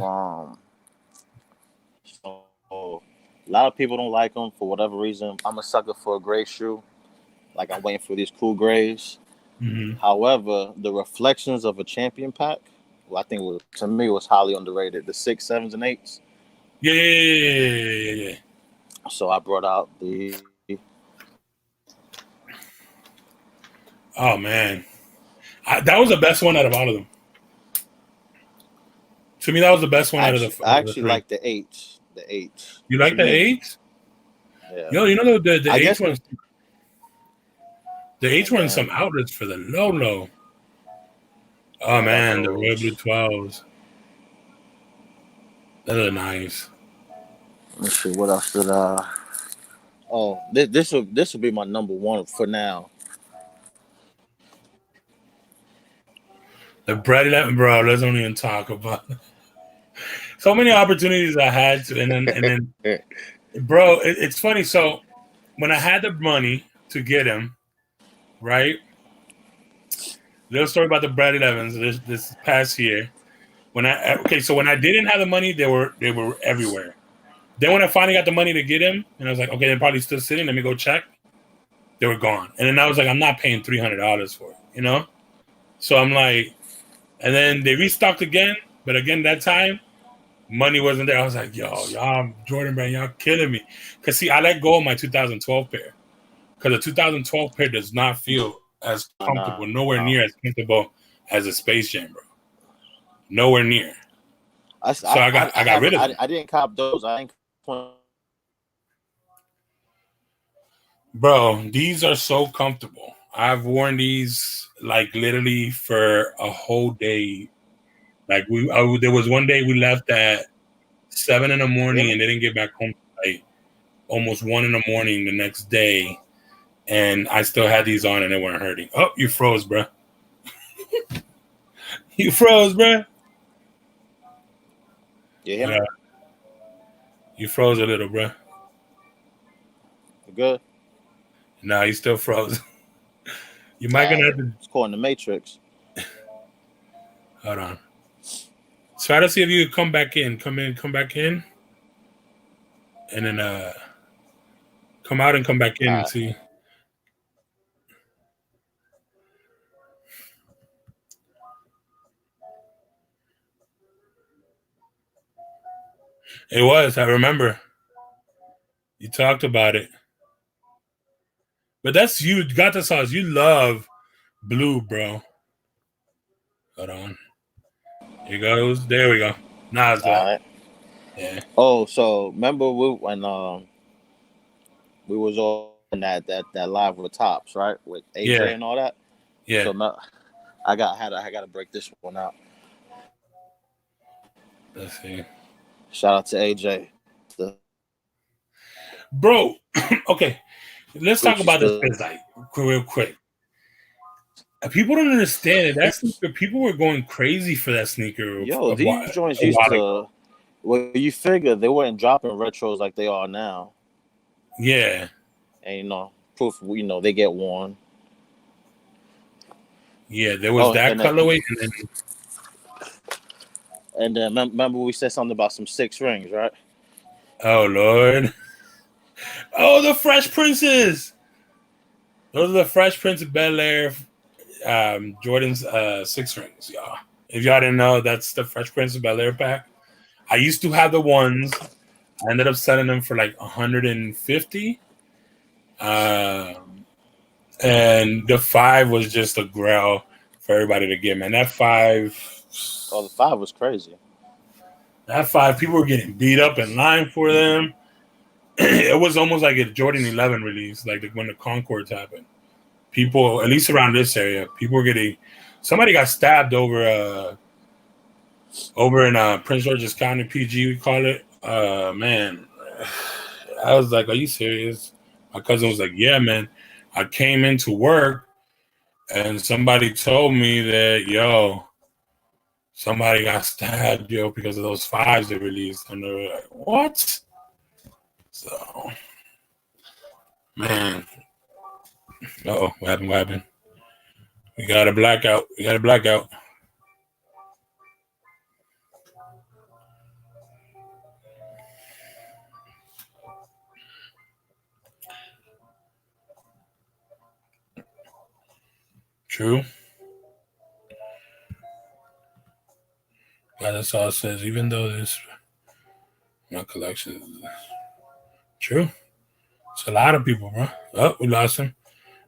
a lot of people don't like them for whatever reason. I'm a sucker for a gray shoe. Like I'm waiting for these cool grays. Mm-hmm. However, the reflections of a champion pack, well, I think to me was highly underrated. The 6, 7s, and 8s. Yeah. So I brought out the. Oh, man. That was the best one out of all of them. To me, that was the best one out of the I actually three. like the 8s. The 8s. You like the 8s? Yeah. Yo, the I H guess ones. The H one's some outlets for the low. Oh man, the Royal Blue 12s. Those are nice. Let's see what else did Oh, this will be my number one for now. The Bread 11, bro. Let's don't even talk about it. So many opportunities I had to, and then, bro, it's funny. So when I had the money to get him, right? Little story about the Bread 11s this past year. When I didn't have the money, they were everywhere. Then when I finally got the money to get him, and I was like, okay, they're probably still sitting. Let me go check. They were gone. And then I was like, I'm not paying $300 for it, So I'm like, and then they restocked again, but again that time, money wasn't there. I was like, yo, y'all, Jordan Brand, y'all killing me. Because see, I let go of my 2012 pair. Because the 2012 pair does not feel as comfortable, nowhere near as comfortable as a Space Jam, bro. Nowhere near. I got rid of them. I didn't cop those. Bro, these are so comfortable. I've worn these like literally for a whole day. Like there was one day we left at 7 a.m. and didn't get back home like almost 1 a.m. the next day, and I still had these on and they weren't hurting. Oh, you froze, bro. You froze, bro. Yeah. You froze a little, bro. Good. No, you still froze. You might gonna have to. It's called the Matrix. Hold on. Try to see if you can come back in. Come back in. And then come out and come back in and see. It was, I remember. You talked about it. But that's you, got the sauce. You love blue, bro. Hold on. Here goes. There we go. Now it's that. Right. Yeah. Oh, so remember when we was all in that live with Tops, right? With AJ and all that. Yeah. So I got to break this one out. Let's see. Shout out to AJ. Bro, okay. Let's talk about this like real quick. People don't understand it. That sneaker, people were going crazy for that sneaker. Yo, these joints used to. Well, you figure they weren't dropping retros like they are now. Yeah. And proof. They get worn. Yeah, there was that colorway, and then remember we said something about some 6 rings, right? Oh Lord. Oh, the Fresh Princes. Those are the Fresh Prince of Bel Air, Jordan's 6 rings, y'all. If y'all didn't know, that's the Fresh Prince of Bel Air pack. I used to have the ones. I ended up selling them for like 150. And the 5 was just a grail for everybody to get, man. That 5. Oh, the 5 was crazy. That 5, people were getting beat up in line for them. It was almost like a Jordan 11 release, like when the Concords happened. People, at least around this area, people were getting. Somebody got stabbed over in Prince George's County, PG, we call it. Man, I was like, "Are you serious?" My cousin was like, "Yeah, man." I came into work, and somebody told me that, yo, somebody got stabbed, yo, because of those 5s they released, and they were like, "What?" So, man. Uh-oh, what happened? What happened? We got a blackout. True. But that's all it says. Even though this my collection. True. It's a lot of people, bro. Oh, we lost him.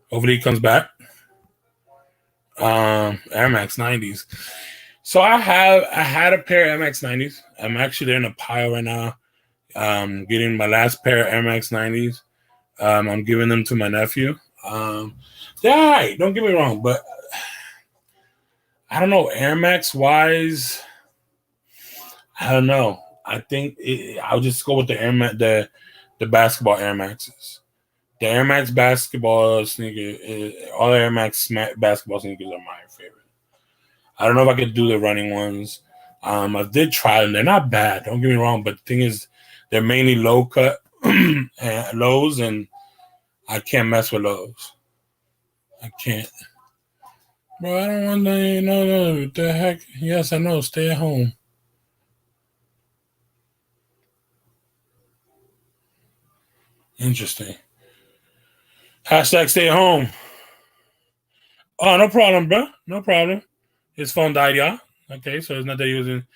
Hopefully he comes back. Air Max 90s. So I had a pair of Air Max 90s. I'm actually in a pile right now. Getting my last pair of Air Max 90s. I'm giving them to my nephew. They're all right, don't get me wrong, but I don't know, Air Max wise, I don't know. I think I'll just go with the Air Max, the basketball Air Maxes. The Air Max basketball sneaker, all the Air Max basketball sneakers are my favorite. I don't know if I could do the running ones. I did try them. They're not bad. Don't get me wrong. But the thing is, they're mainly low cut and lows, and I can't mess with lows. I can't. Bro, I don't want to, no, what the heck? Yes, I know. Stay at home. Interesting. Hashtag stay at home. Oh, no problem, bro. No problem. His phone died, y'all. Okay, so it's not that he was in.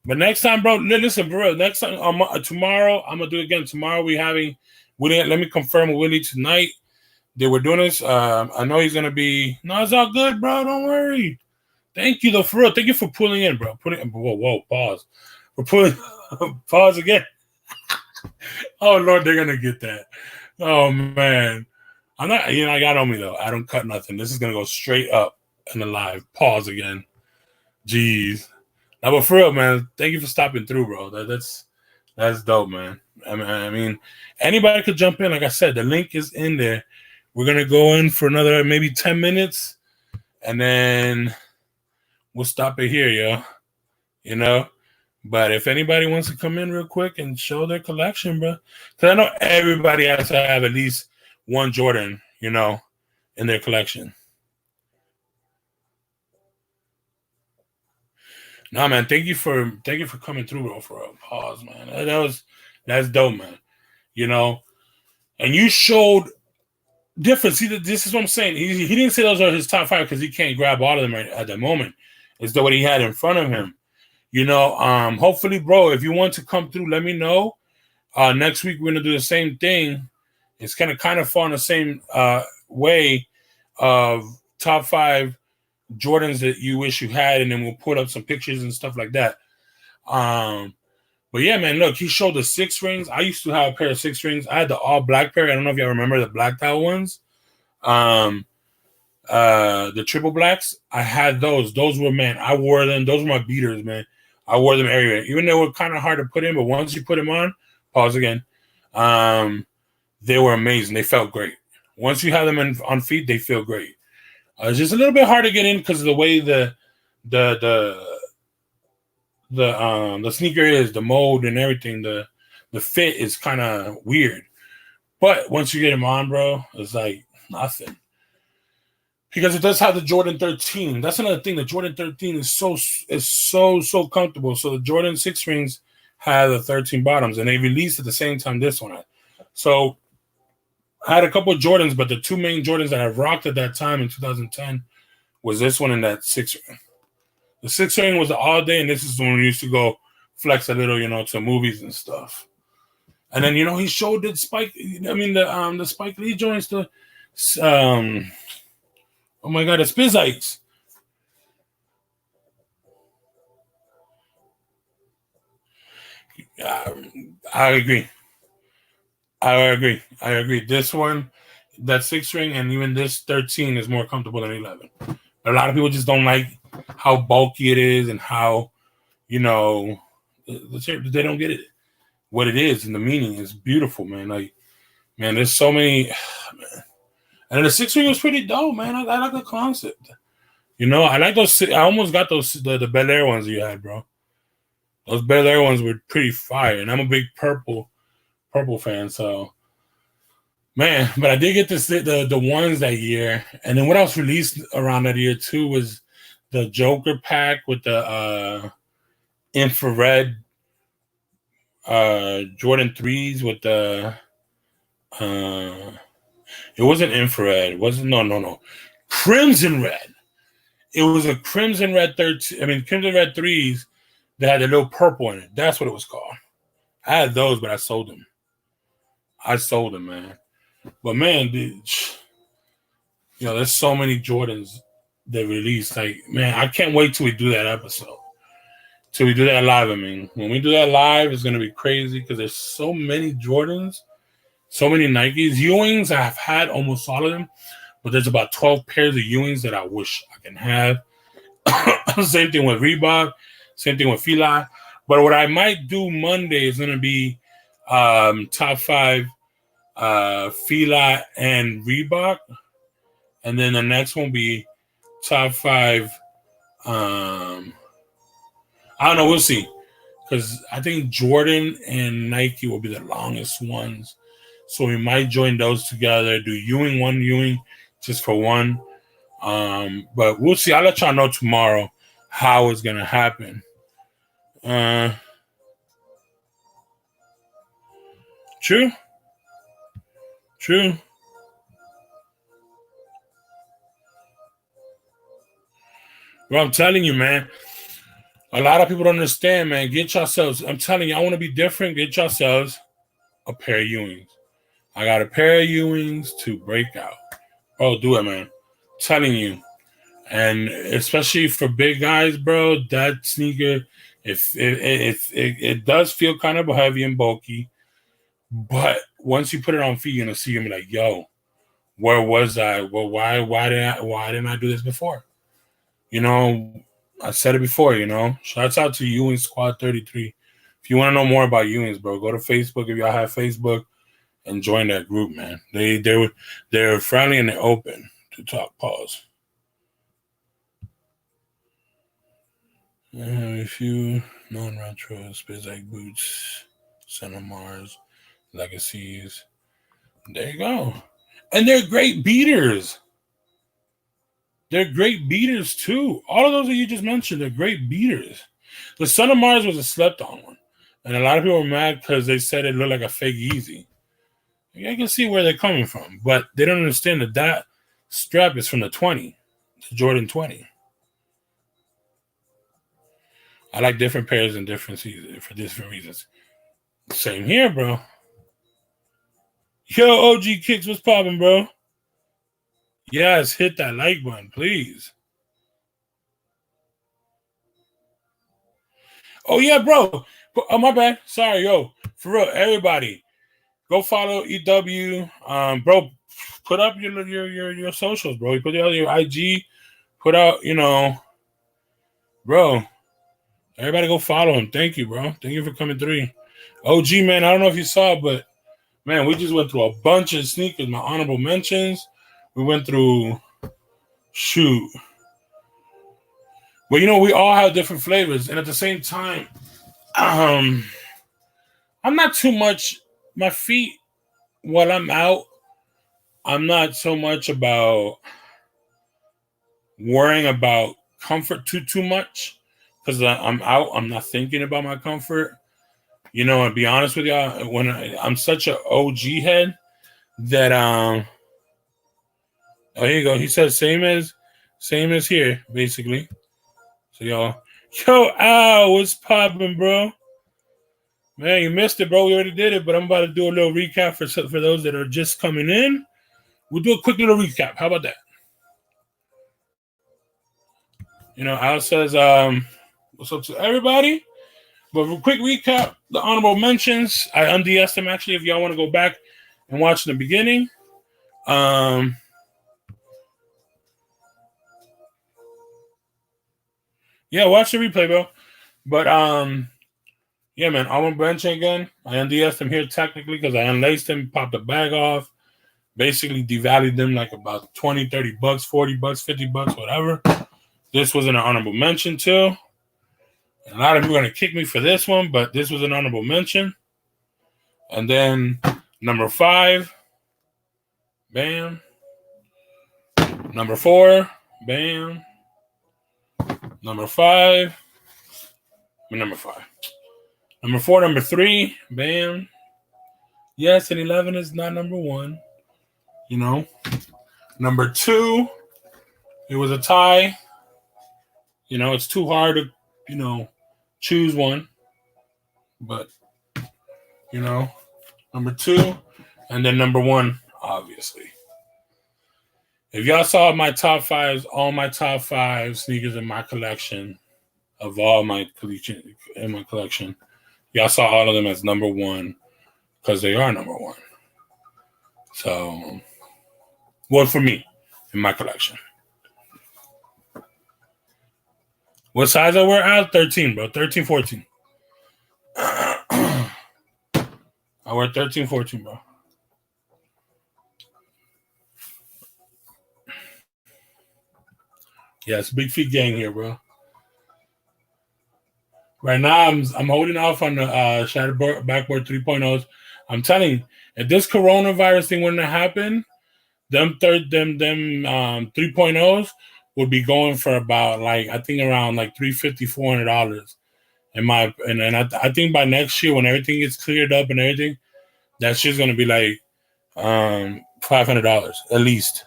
But next time, bro, listen, bro. Next time, tomorrow, I'm gonna do it again. Tomorrow we having Willie. Let me confirm with Willie tonight that we're doing this. I know he's gonna be. No, it's all good, bro. Don't worry. Thank you, though, for real. Thank you for pulling in, bro. Whoa, pause. For pulling, pause again. Oh Lord, they're gonna get that. Oh man, I'm not. I got on me though. I don't cut nothing. This is gonna go straight up in the live. Pause again. Jeez. Now, but for real, man, thank you for stopping through, bro. That's dope, man. I mean, anybody could jump in. Like I said, the link is in there. We're gonna go in for another maybe 10 minutes, and then we'll stop it here, yo. But if anybody wants to come in real quick and show their collection, bro, because I know everybody has to have at least one Jordan, in their collection. No, man, thank you for coming through, bro. For a pause, man. That's dope, man. And you showed difference. See, this is what I'm saying. He didn't say those are his top 5 because he can't grab all of them right at the moment. It's what he had in front of him. Hopefully, bro, if you want to come through, let me know. Next week we're gonna do the same thing. It's gonna kind of fall in the same way of top 5 Jordans that you wish you had, and then we'll put up some pictures and stuff like that. But yeah, man, look, he showed the 6 rings. I used to have a pair of 6 rings. I had the all black pair. I don't know if y'all remember the blacked out ones. The triple blacks, I had those. Those were, man, I wore them. Those were my beaters, man. I wore them everywhere. Even though they were kind of hard to put in, but once you put them on, pause again, they were amazing. They felt great. Once you have them on feet, they feel great. It's just a little bit hard to get in because of the way the sneaker is, the mold and everything. The fit is kind of weird. But once you get them on, bro, it's like nothing. Because it does have the Jordan 13. That's another thing. The Jordan 13 is so comfortable. So the Jordan 6 rings had the 13 bottoms, and they released at the same time this one. So I had a couple of Jordans, but the two main Jordans that I rocked at that time in 2010 was this one and that 6 ring. The 6 ring was the all day, and this is when we used to go flex a little, to movies and stuff. And then he showed the the Spike Lee joints, the oh my god, the Spizikes. I agree. This one, that 6 ring, and even this 13 is more comfortable than 11. A lot of people just don't like how bulky it is and how, they don't get it. What it is and the meaning is beautiful, man. Like, man, there's so many, man. And the 6 ring was pretty dope, man. I like the concept. I like those. I almost got those the Bel Air ones you had, bro. Those Bel Air ones were pretty fire, and I'm a big purple fan. So, man, but I did get the ones that year, and then what else released around that year too was the Joker pack with the infrared Jordan 3s with the it wasn't infrared. It wasn't no. Crimson red. It was a crimson red crimson red 3s that had a little purple in it. That's what it was called. I had those, but I sold them. Man. But man, dude, there's so many Jordans that released. Like, man, I can't wait till we do that episode. Till we do that live. I mean, when we do that live, it's gonna be crazy because there's so many Jordans, so many Nikes. Ewings, I've had almost all of them, but there's about 12 pairs of Ewings that I wish I can have. Same thing with Reebok, same thing with Fila. But what I might do Monday is gonna be top 5 Fila and Reebok, and then the next one will be top 5 I don't know, we'll see, because I think Jordan and Nike will be the longest ones, so we might join those together, do Ewing just for one, but we'll see. I'll let y'all know tomorrow how it's gonna happen. True. Well, I'm telling you, man. A lot of people don't understand, man. Get yourselves. I'm telling you, I want to be different. Get yourselves a pair of Ewings. I got a pair of Ewings to break out. Oh, do it, man. I'm telling you. And especially for big guys, bro, that sneaker, if it does feel kind of heavy and bulky, but once you put it on feet, you're gonna see him like, yo, where was I? Well, why didn't I do this before? I said it before, Shouts out to Ewing Squad 33. If you want to know more about Ewings, bro, go to Facebook if y'all have Facebook and join that group, man. They're friendly and they're open to talk. Pause. I have a few non-retro Spizike boots, Son of Mars, Legacies. There you go. And they're great beaters. They're great beaters, too. All of those that you just mentioned, they're great beaters. The Son of Mars was a slept-on one. And a lot of people were mad because they said it looked like a fake Yeezy. I can see where they're coming from. But they don't understand that strap is from the 20, the Jordan 20. I like different pairs in different seasons for different reasons. Same here, bro. Yo, OG Kicks, what's popping, bro? Yes, hit that like button, please. Oh, yeah, bro. Oh, my bad. Sorry, yo. For real, everybody, go follow EW. Bro, put up your socials, bro. You put out your IG. Put out, bro. Everybody go follow him. Thank you, bro. Thank you for coming through. OG, man, I don't know if you saw, but, man, we just went through a bunch of sneakers. My honorable mentions. We went through, shoot. Well, we all have different flavors. And at the same time, I'm not too much, my feet, while I'm out, I'm not so much about worrying about comfort too much. Because I'm out, I'm not thinking about my comfort. You know, and be honest with y'all, when I'm such an OG head that oh, here you go. He says same as here, basically. So y'all, yo, Al, what's popping, bro? Man, you missed it, bro. We already did it, but I'm about to do a little recap for those that are just coming in. We'll do a quick little recap. How about that? You know, Al says, what's up to everybody? But for a quick recap, the honorable mentions. I unDS'd them actually if y'all want to go back and watch the beginning. Yeah, watch the replay, bro. But yeah, man, honorable mention again. I unDS'd them here technically because I unlaced them, popped the bag off, basically devalued them like about 20, 30 bucks, 40 bucks, 50 bucks, whatever. This was an honorable mention too. A lot of you are going to kick me for this one, but this was an honorable mention. And then number 5, bam. Number 4, bam. Number 5. Number 5. Number 4, number 3, bam. Yes, and 11 is not number 1. You know. Number 2, it was a tie. You know, it's too hard to, you know, choose one. But, you know, number 2, and then number 1, obviously. If y'all saw my top 5s, all my top 5 sneakers in my collection, of all my collection, y'all saw all of them as number 1 because they are number 1. So, well, for me, in my collection. What size I wear out? 13, bro. 13, 14. I wear 13, 14, bro. Yes, big feet gang here, bro. Right now, I'm holding off on the Shattered Backboard 3.0s. I'm telling you, if this coronavirus thing wouldn't have happened, them 3.0s would be going for about like I think around like $350, $400. And I think by next year when everything gets cleared up and everything, that shit's gonna be like $500 at least.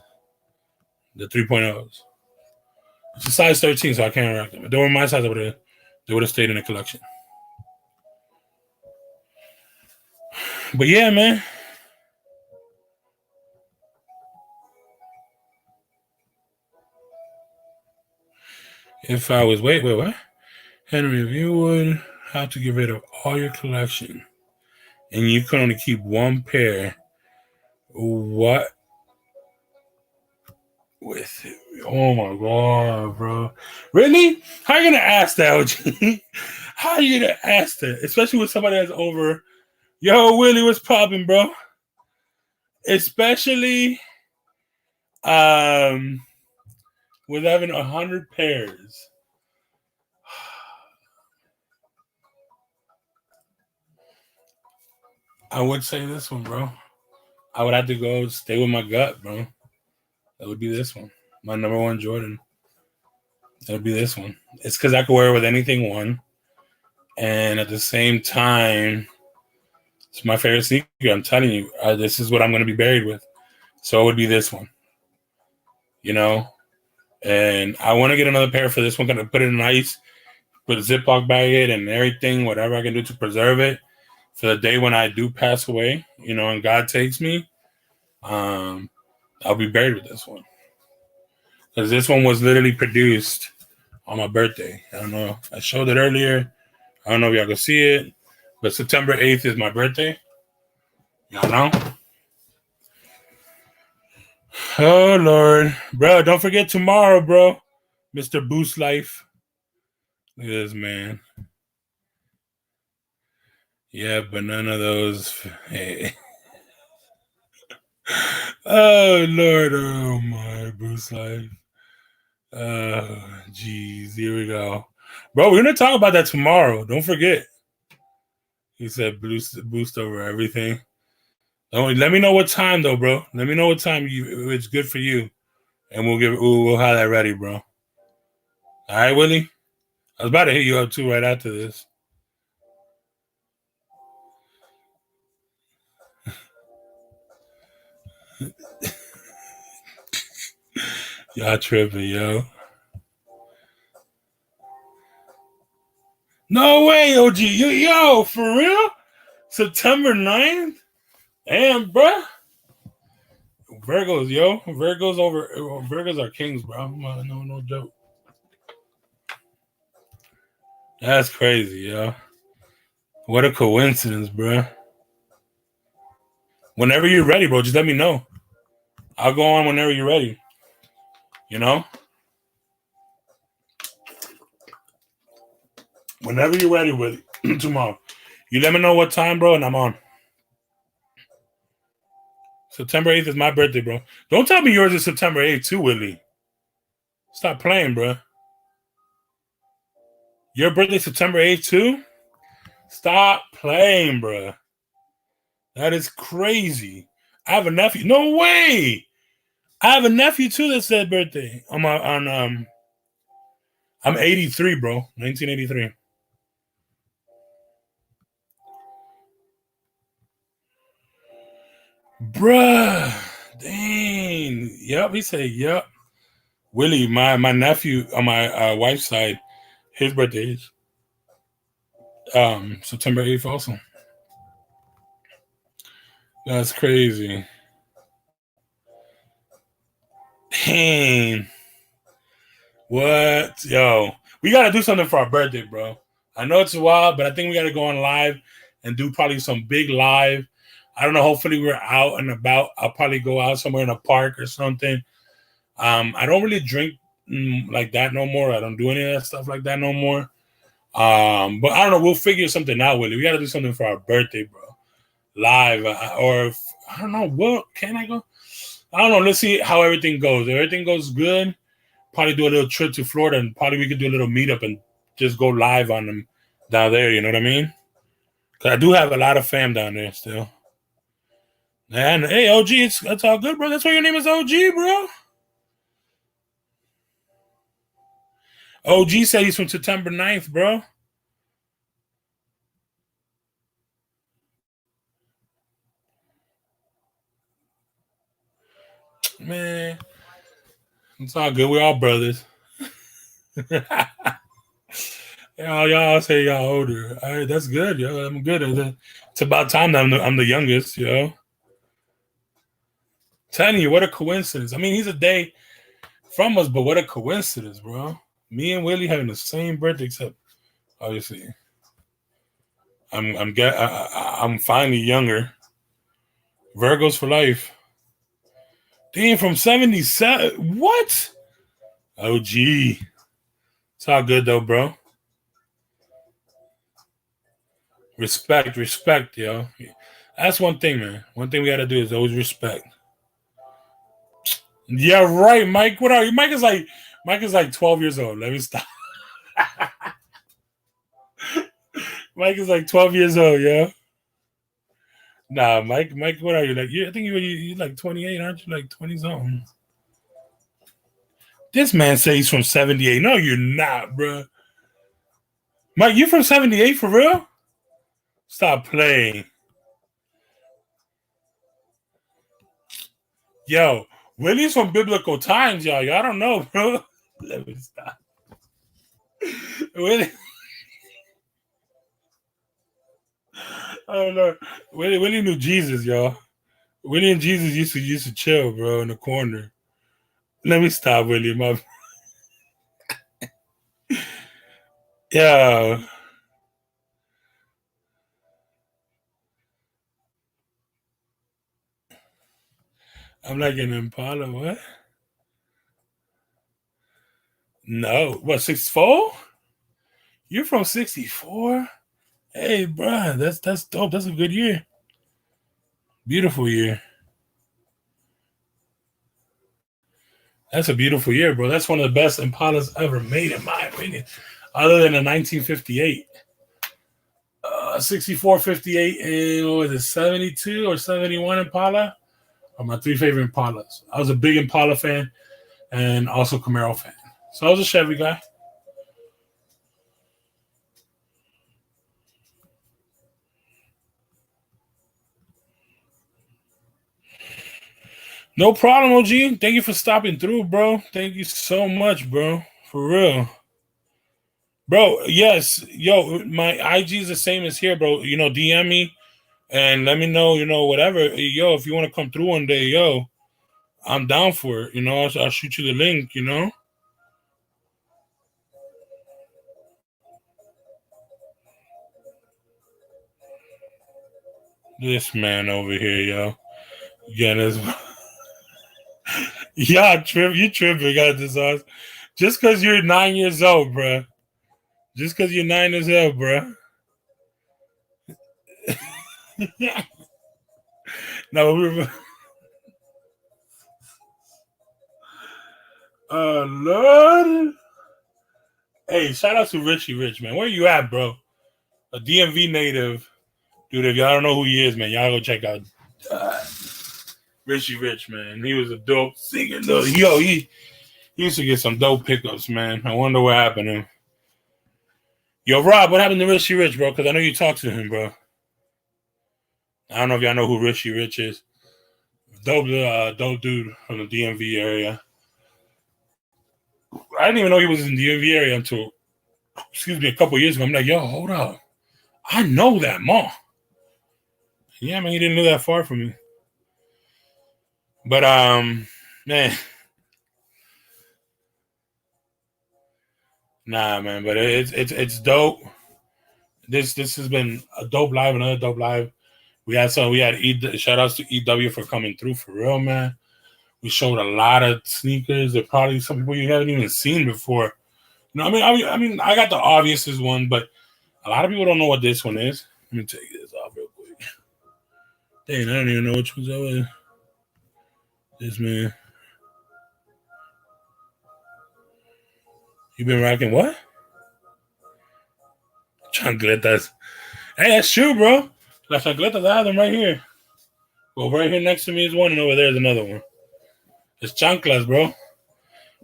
The 3.0s. It's a size 13, so I can't rock them. If they were my size, they would have stayed in the collection. But yeah, man. If I was wait, what? Henry, if you would have to get rid of all your collection and you can only keep one pair, what with it? Oh my god, bro. Really? How are you gonna ask that, OG? How are you gonna ask that? Especially with somebody that's over. Yo, Willie, what's popping, bro? Especially with having 100 pairs. I would say this one, bro. I would have to go stay with my gut, bro. That would be this one. My number 1 Jordan. That would be this one. It's because I could wear it with anything, one. And at the same time, it's my favorite sneaker. I'm telling you, this is what I'm going to be buried with. So it would be this one. You know? And I want to get another pair for this one. Going to put it in ice, put a Ziploc bag it and everything, whatever I can do to preserve it for the day when I do pass away, you know, and God takes me. I'll be buried with this one. Because this one was literally produced on my birthday. I don't know. I showed it earlier. I don't know if y'all can see it. But September 8th is my birthday. Y'all know? Oh, Lord. Bro, don't forget tomorrow, bro. Mr. Boost Life. Look at this, man. Yeah, but none of those. Hey. Oh, Lord. Oh, my Boost Life. Oh, geez. Here we go. Bro, we're going to talk about that tomorrow. Don't forget. He said boost over everything. Oh, let me know what time, though, bro. Let me know what time it's good for you. And we'll have that ready, bro. All right, Willie? I was about to hit you up, too, right after this. Y'all tripping, yo. No way, OG. Yo, for real? September 9th? Damn, bruh. Virgos, yo. Virgos are kings, bro. No joke. That's crazy, yo. What a coincidence, bro. Whenever you're ready, bro, just let me know. I'll go on whenever you're ready. You know? Whenever you're ready with it tomorrow. You let me know what time, bro, and I'm on. September 8th is my birthday, bro. Don't tell me yours is September 8th too, Willie. Stop playing, bro. Your birthday September 8th too? Stop playing, bro. That is crazy. I have a nephew. No way. I have a nephew too that said birthday. I'm 83, bro. 1983. Bruh. Dang. Yep, he said yep. Willie, my nephew on my wife's side, his birthday is September 8th also. That's crazy. Dang. What? Yo, we got to do something for our birthday, bro. I know it's a while, but I think we got to go on live and do probably some big live. I don't know. Hopefully, we're out and about. I'll probably go out somewhere in a park or something. I don't really drink like that no more. I don't do any of that stuff like that no more. But I don't know. We'll figure something out, Willie. We got to do something for our birthday, bro. Live or I don't know. What can I go? I don't know. Let's see how everything goes. If everything goes good, probably do a little trip to Florida and probably we could do a little meetup and just go live on them down there. You know what I mean? Because I do have a lot of fam down there still. And hey, OG, that's all good, bro. That's why your name is OG, bro. OG said he's from September 9th, bro. Man, it's all good. We're all brothers. y'all say y'all older. All right, that's good, yo. I'm good. It's about time that I'm the youngest, yo. Telling you, what a coincidence. I mean, he's a day from us, but what a coincidence, bro. Me and Willie having the same birthday, except obviously I'm finally younger. Virgos for life. Damn, from 77. What? Oh, gee. It's all good, though, bro. Respect, yo. That's one thing, man. One thing we got to do is always respect. Yeah, right, Mike. What are you? Mike is like 12 years old. Let me stop. Mike is like 12 years old, yo. Nah, Mike, what are you like? I think you like 28, aren't you? Like 20 something. This man says he's from 78. No, you're not, bro. Mike, you from 78 for real? Stop playing. Yo, Willie's from biblical times, y'all. Y'all don't know, bro. Let me stop. Willie. I don't know. Willie knew Jesus, y'all. Willie and Jesus used to chill, bro, in the corner. Let me stop, Willie. Yeah. I'm like an Impala. What? No. What, 64? You're from 64? Hey, bro, that's dope. That's a good year. Beautiful year. That's a beautiful year, bro. That's one of the best Impalas ever made, in my opinion. Other than the 1958. 64, 58, and what was it, 72 or 71 Impala are my three favorite Impalas. I was a big Impala fan and also Camaro fan. So I was a Chevy guy. No problem, OG. Thank you for stopping through, bro. Thank you so much, bro. For real. Bro, yes. Yo, my IG is the same as here, bro. You know, DM me and let me know, you know, whatever. Yo, if you want to come through one day, yo, I'm down for it. You know, I'll shoot you the link, you know. This man over here, yo. Again, this. Yeah, you tripping, got this ass. Just because you're 9 years old, bro. Just because you're 9 years old, bro. No, we Lord. Hey, shout out to Richie Rich, man. Where you at, bro? A DMV native. Dude, if y'all don't know who he is, man, y'all go check out Richie Rich, man. He was a dope singer. Yo, he used to get some dope pickups, man. I wonder what happened to him. Yo, Rob, what happened to Richie Rich, bro? Because I know you talked to him, bro. I don't know if y'all know who Richie Rich is. Dope dude from the DMV area. I didn't even know he was in the DMV area until, a couple years ago. I'm like, yo, hold up. I know that mall. Yeah, man, he didn't live that far from me. But man. Nah, man, but it's dope. This has been a dope live, another dope live. We had shout outs to EW for coming through for real, man. We showed a lot of sneakers that probably some people you haven't even seen before. You know, I mean, I got the obvious one, but a lot of people don't know what this one is. Let me take this off real quick. Dang, I don't even know which one's over. This man. You been rocking what? Chancletas. Hey, that's true, bro. Las chancletas, I have them right here. Well, right here next to me is one, and over there is another one. It's chanclas, bro.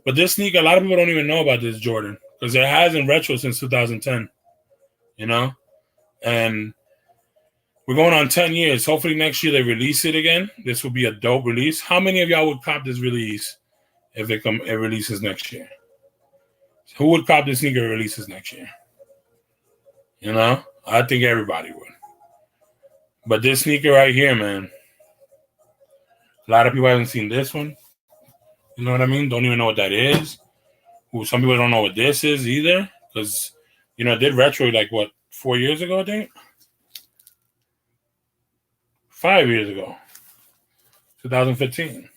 But this sneaker, a lot of people don't even know about this Jordan because it has in retro since 2010. You know? And we're going on 10 years. Hopefully next year they release it again. This will be a dope release. How many of y'all would cop this release if it releases next year? Who would cop this sneaker releases next year? You know? I think everybody would. But this sneaker right here, man, a lot of people haven't seen this one. You know what I mean? Don't even know what that is. Some people don't know what this is either. Because, you know, it did retro like, 4 years ago, I think? 5 years ago. 2015.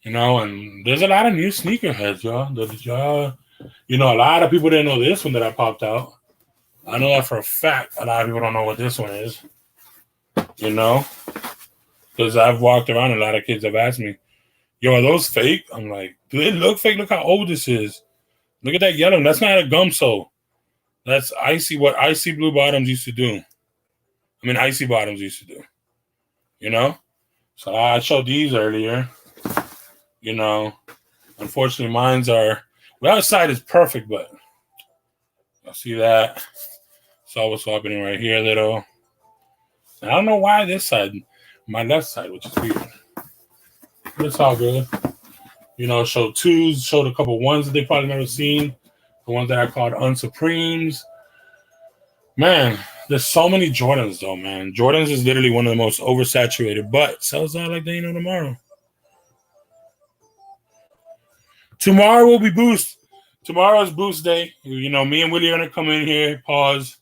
You know, and there's a lot of new sneakerheads, y'all. You know, a lot of people didn't know this one that I popped out. I know that for a fact. A lot of people don't know what this one is. You know? Because I've walked around, a lot of kids have asked me, yo, are those fake? I'm like, do they look fake? Look how old this is. Look at that yellow. That's not a gum sole. That's what Icy Blue Bottoms used to do. I mean, Icy Bottoms used to do. You know? So I showed these earlier. You know, unfortunately, mine's are, the outside is perfect, but I see that. Saw what's happening right here, little. I don't know why this side, my left side, which is weird. But it's all good. You know, showed twos, showed a couple ones that they probably never seen. The ones that I called Unsupremes. Man, there's so many Jordans, though, man. Jordans is literally one of the most oversaturated, but sells out like they ain't no tomorrow. Tomorrow will be Boost. Tomorrow is Boost Day. You know, me and Willie are going to come in here, pause,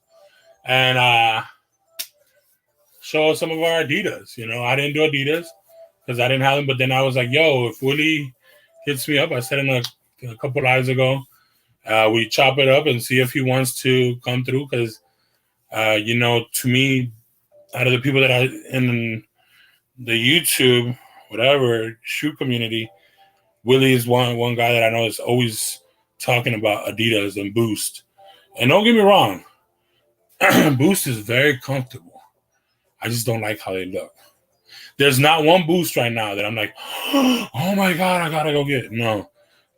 and show some of our Adidas. You know, I didn't do Adidas because I didn't have them, but then I was like, yo, if Willie hits me up, I said in a couple lives ago, we chop it up and see if he wants to come through because, you know, to me, out of the people that are in the YouTube, whatever, shoe community, Willie is one guy that I know is always talking about Adidas and Boost. And don't get me wrong, Boost is very comfortable. I just don't like how they look. There's not one Boost right now that I'm like, oh my God, I gotta go get it. No.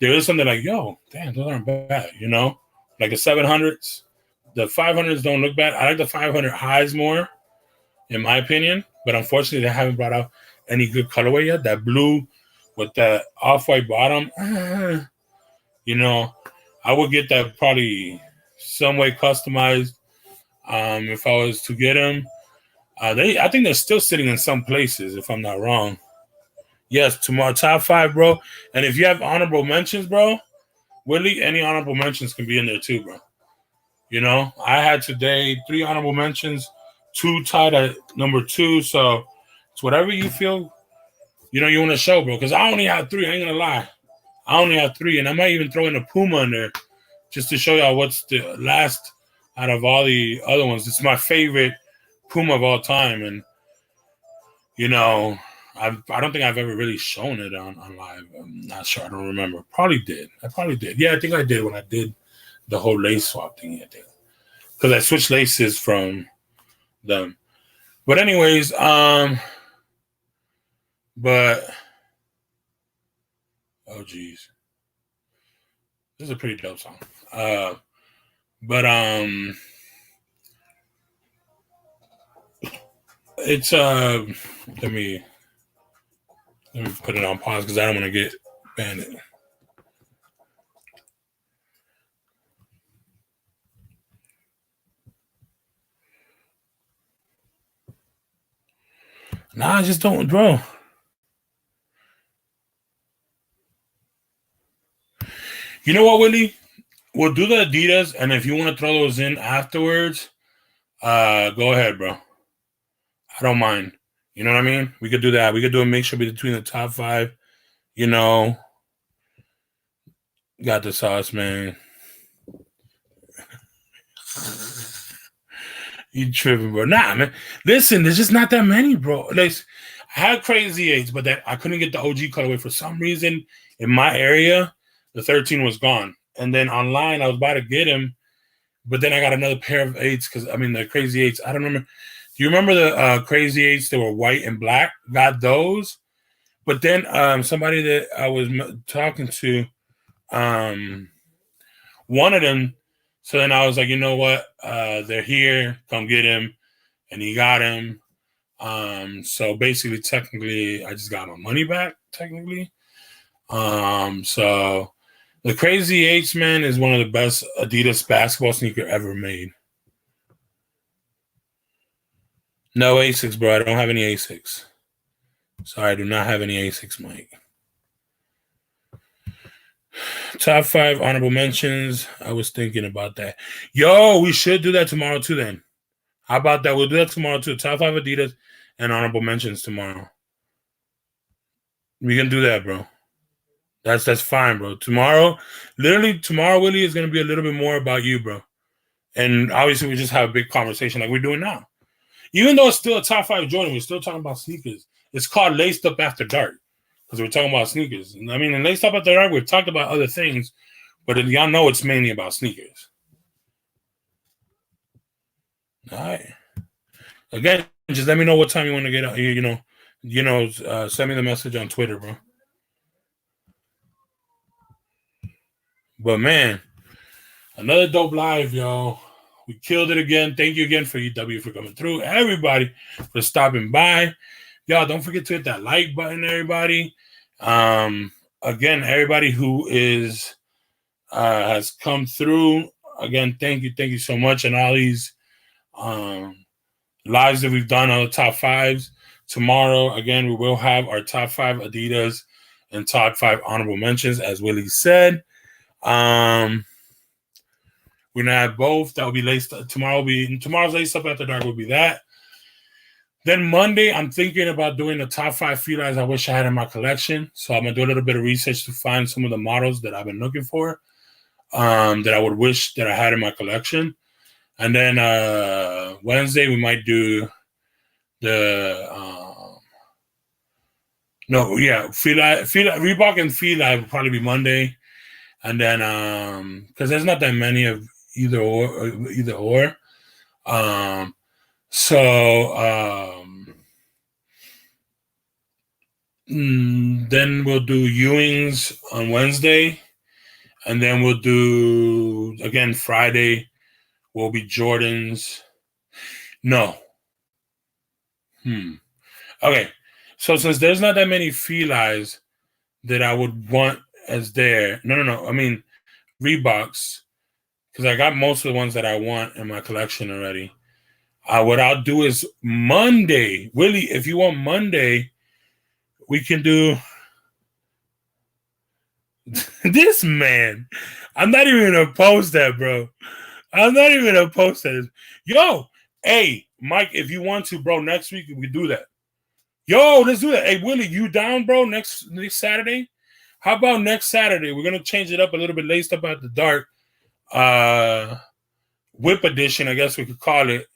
There is something like, yo, damn, those aren't bad, you know? Like the 700s. The 500s don't look bad. I like the 500 highs more, in my opinion. But unfortunately, they haven't brought out any good colorway yet. That blue with that off-white bottom, you know, I would get that probably some way customized. If I was to get them, I think they're still sitting in some places, if I'm not wrong. Yes, tomorrow top 5, bro. And if you have honorable mentions, bro, Willie, any honorable mentions can be in there too, bro. You know, I had today 3 honorable mentions, 2 tied at number 2. So it's whatever you feel, you want to show, bro. Because I only have 3. I ain't gonna lie, I only have 3, and I might even throw in a Puma in there just to show y'all what's the last out of all the other ones. It's my favorite Puma of all time, and I don't think I've ever really shown it on live. I'm not sure. I don't remember. Probably did. I probably did. Yeah, I think I did when I did the whole lace swap thing, I think. Because I switched laces from them. But anyways, oh geez. This is a pretty dope song. It's let me put it on pause because I don't want to get banned. Nah, I just don't, bro. You know what, Willie? We'll do the Adidas, and if you want to throw those in afterwards, go ahead, bro. I don't mind. You know what I mean? We could do that. We could do a mixture between the top 5. Got the sauce, man. You tripping, bro? Nah, man. Listen, there's just not that many, bro. Like, I had Crazy 8s, but I couldn't get the OG colorway for some reason. In my area, the 13 was gone. And then online, I was about to get him, but then I got another pair of 8s because, the Crazy 8s. I don't remember. Do you remember the Crazy 8s that were white and black? Got those. But then somebody that I was talking to wanted them. So then I was like, you know what? They're here. Come get him. And he got him. So basically, technically, I just got my money back, technically. So the Crazy 8s, man, is one of the best Adidas basketball sneaker ever made. No Asics, bro. I don't have any Asics. Sorry, I do not have any Asics, Mike. Top 5 honorable mentions. I was thinking about that. Yo, we should do that tomorrow too then. How about that? We'll do that tomorrow too. Top 5 Adidas and honorable mentions tomorrow. We can do that, bro. That's fine, bro. Tomorrow, Willie, is going to be a little bit more about you, bro. And obviously, we just have a big conversation like we're doing now. Even though it's still a top 5 Jordan, we're still talking about sneakers. It's called Laced Up After Dark because we're talking about sneakers. In Laced Up After Dark, we've talked about other things, but y'all know it's mainly about sneakers. All right. Again, just let me know what time you want to get out. Send me the message on Twitter, bro. But man, another dope live, y'all. We killed it again. Thank you again for UW for coming through. Everybody for stopping by. Y'all, don't forget to hit that like button, everybody. Again, everybody who has come through. Again, thank you so much. And all these lives that we've done on the top 5s. Tomorrow, again, we will have our top 5 Adidas and top 5 honorable mentions, as Willie said. We're gonna have both. That will be laced. Tomorrow's Laced Up After Dark will be that. Then Monday, I'm thinking about doing the top 5 Felines I wish I had in my collection. So I'm gonna do a little bit of research to find some of the models that I've been looking for, that I would wish that I had in my collection. And then Wednesday we might do Reebok and Fila will probably be Monday. And then because there's not that many of either or. Then we'll do Ewings on Wednesday, and then we'll do again Friday will be Jordans. No. Okay. So since there's not that many felines that I would want as there, no. I mean Reeboks, because I got most of the ones that I want in my collection already. What I'll do is Monday, Willie. If you want Monday, we can do this man. I'm not even gonna post that, bro. I'm not even gonna post that. Yo, hey, Mike, if you want to, bro, next week we do that. Yo, let's do that. Hey, Willie, you down, bro? Next Saturday? How about next Saturday? We're gonna change it up a little bit, laced up at the dark. Whip edition, I guess we could call it,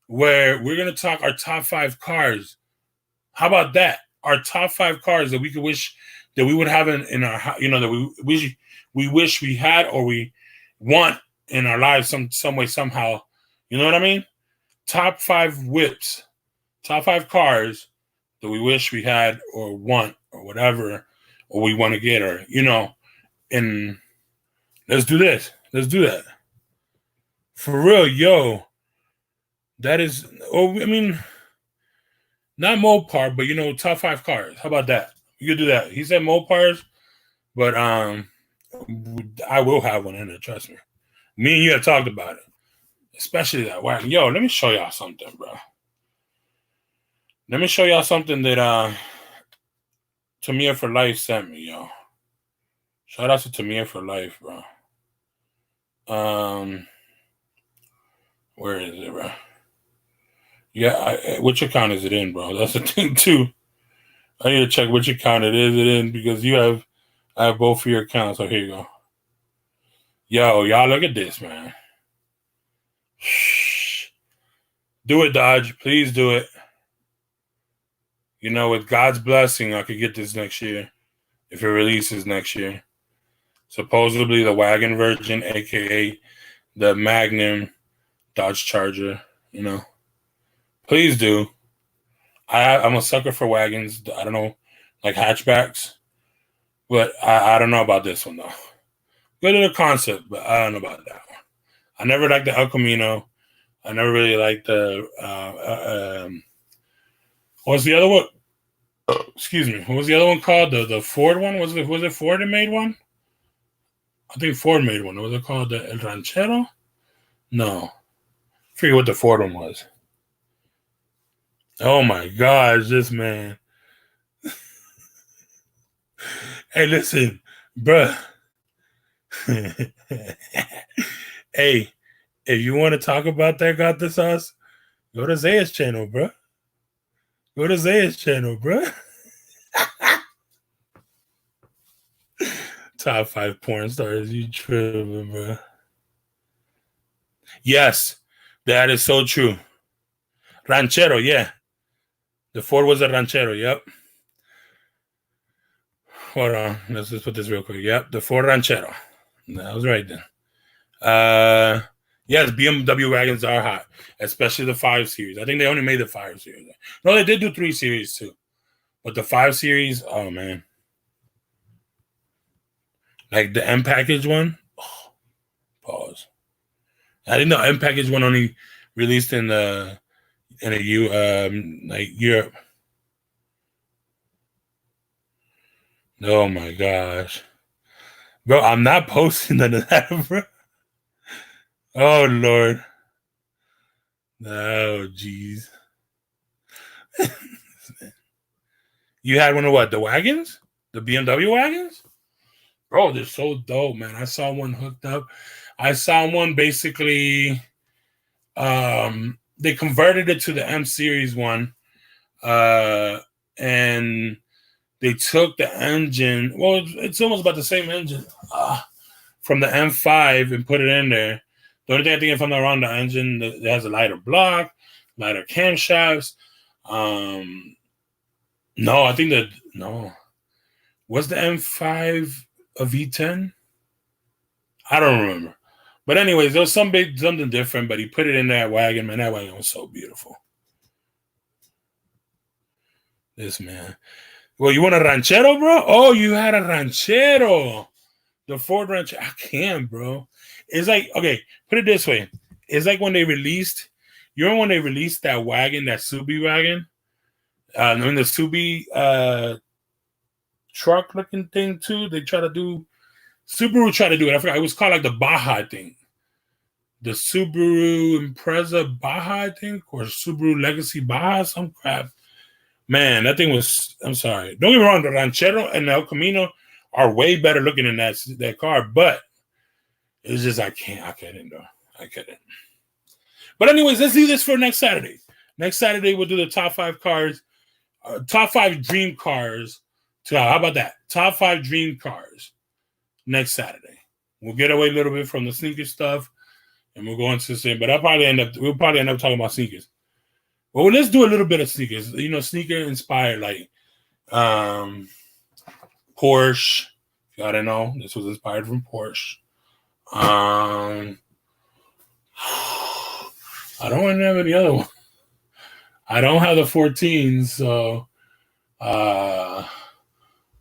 where we're gonna talk our top 5 cars. How about that? Our top 5 cars that we could wish that we would have in our, that we wish we had or we want in our lives some way somehow. You know what I mean? Top 5 whips, top 5 cars that we wish we had or want or whatever, or we want to get, or and let's do this. Let's do that. For real, yo. That is, I mean, not Mopar, but top 5 cars. How about that? You could do that. He said Mopars, but I will have one in it. Trust me. Me and you have talked about it, especially that wagon. Yo, let me show y'all something, bro. Let me show y'all something that Tamiya for Life sent me, yo. Shout out to Tamiya for Life, bro. Where is it, bro? Yeah, which account is it in, bro? That's the thing too. I need to check which account it is in because I have both of your accounts. So here you go. Yo, y'all look at this, man. Shh. Do it, Dodge. Please do it. With God's blessing, I could get this next year if it releases next year. Supposedly the wagon version, aka the Magnum Dodge Charger. Please do. I'm a sucker for wagons. I don't know, like hatchbacks, but I don't know about this one though. Good little concept, but I don't know about that one. I never liked the El Camino. I never really liked the what's the other one? Excuse me. What was the other one called? The Ford one? Was it Ford that made one? I think Ford made one. Was it called the El Ranchero? No. I forget what the Ford one was. Oh my gosh, this man. Hey, listen, bruh. Hey, if you want to talk about that got the sauce, go to Zaya's channel, bruh. Go to Zaya's channel, bruh. Top 5 porn stars, you tripping, bruh. Yes, that is so true. Ranchero, yeah. The Ford was a Ranchero, yep. Hold on, let's just put this real quick. Yep, the Ford Ranchero. That was right then. Yes, BMW wagons are hot, especially the 5 Series. I think they only made the 5 Series. No, they did do 3 Series too. But the 5 Series, oh man. Like the M package one. Oh, pause. I didn't know M package one only released in Europe. Oh my gosh. Bro, I'm not posting none of that, bro. Oh Lord. Oh jeez. You had one of what? The wagons? The BMW wagons? Bro, they're so dope, man. I saw one hooked up. I saw one basically they converted it to the M Series one. And they took the engine. Well, it's almost about the same engine from the M5 and put it in there. The only thing I think, if I'm not wrong, the engine that has a lighter block, lighter camshafts. No, I think was the M5 a V10? I don't remember. But anyways, there was something different, but he put it in that wagon, man. That wagon was so beautiful. This man. Well, you want a Ranchero, bro? Oh, you had a Ranchero. The Ford Ranchero. I can't, bro. It's like, okay, put it this way. It's like when they released, you remember when they released that wagon, that Subi wagon? In the Subi truck looking thing too. They try to do Subaru. Try to do it. I forgot. It was called like the Baja thing. The Subaru Impreza Baja, I think, or Subaru Legacy Baja, some crap. Man, that thing was. I'm sorry. Don't get me wrong. The Ranchero and the El Camino are way better looking than that car, but it's just I couldn't. But anyways, let's do this for next Saturday. Next Saturday we'll do the top 5 cars, top 5 dream cars. How about that? Top 5 dream cars next Saturday. We'll get away a little bit from the sneaker stuff, and we'll go into the same. But we'll probably end up talking about sneakers. Well, let's do a little bit of sneakers. Sneaker inspired, like Porsche. If you gotta know, this was inspired from Porsche. I don't really have any other one. I don't have the 14s, so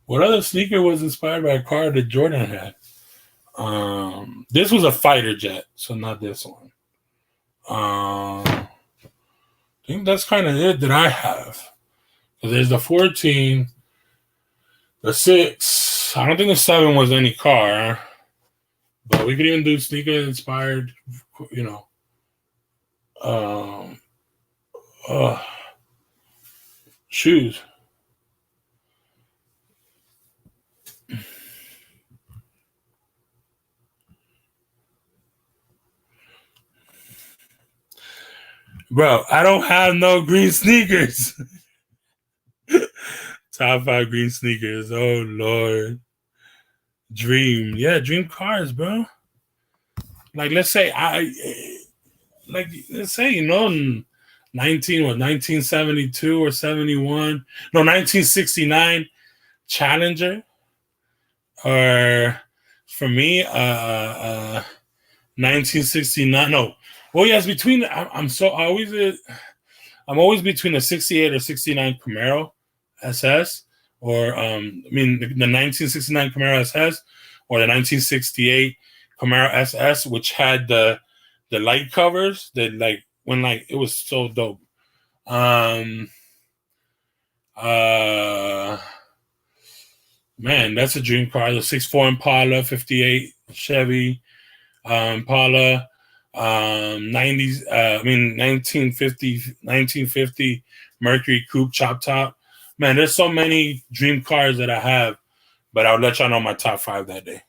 what other sneaker was inspired by a car that Jordan had? This was a fighter jet, so not this one. I think that's kind of it that I have. So there's the 14, the 6. I don't think the 7 was any car, but we could even do sneaker inspired, shoes. Bro, I don't have no green sneakers. Top 5 green sneakers. Oh, Lord. Dream. Yeah, dream cars, bro. Like, let's say, 1972 or 71. No, 1969 Challenger. Or, for me, 1969. No. Well, yes, I'm always between the 68 or 69 Camaro SS, or the 1969 Camaro SS, or the 1968 Camaro SS, which had the light covers that it was so dope. Man, that's a dream car. The 6.4 Impala, 58 Chevy Impala. 1950 Mercury Coupe Chop Top. Man, there's so many dream cars that I have, but I'll let y'all know my top 5 that day.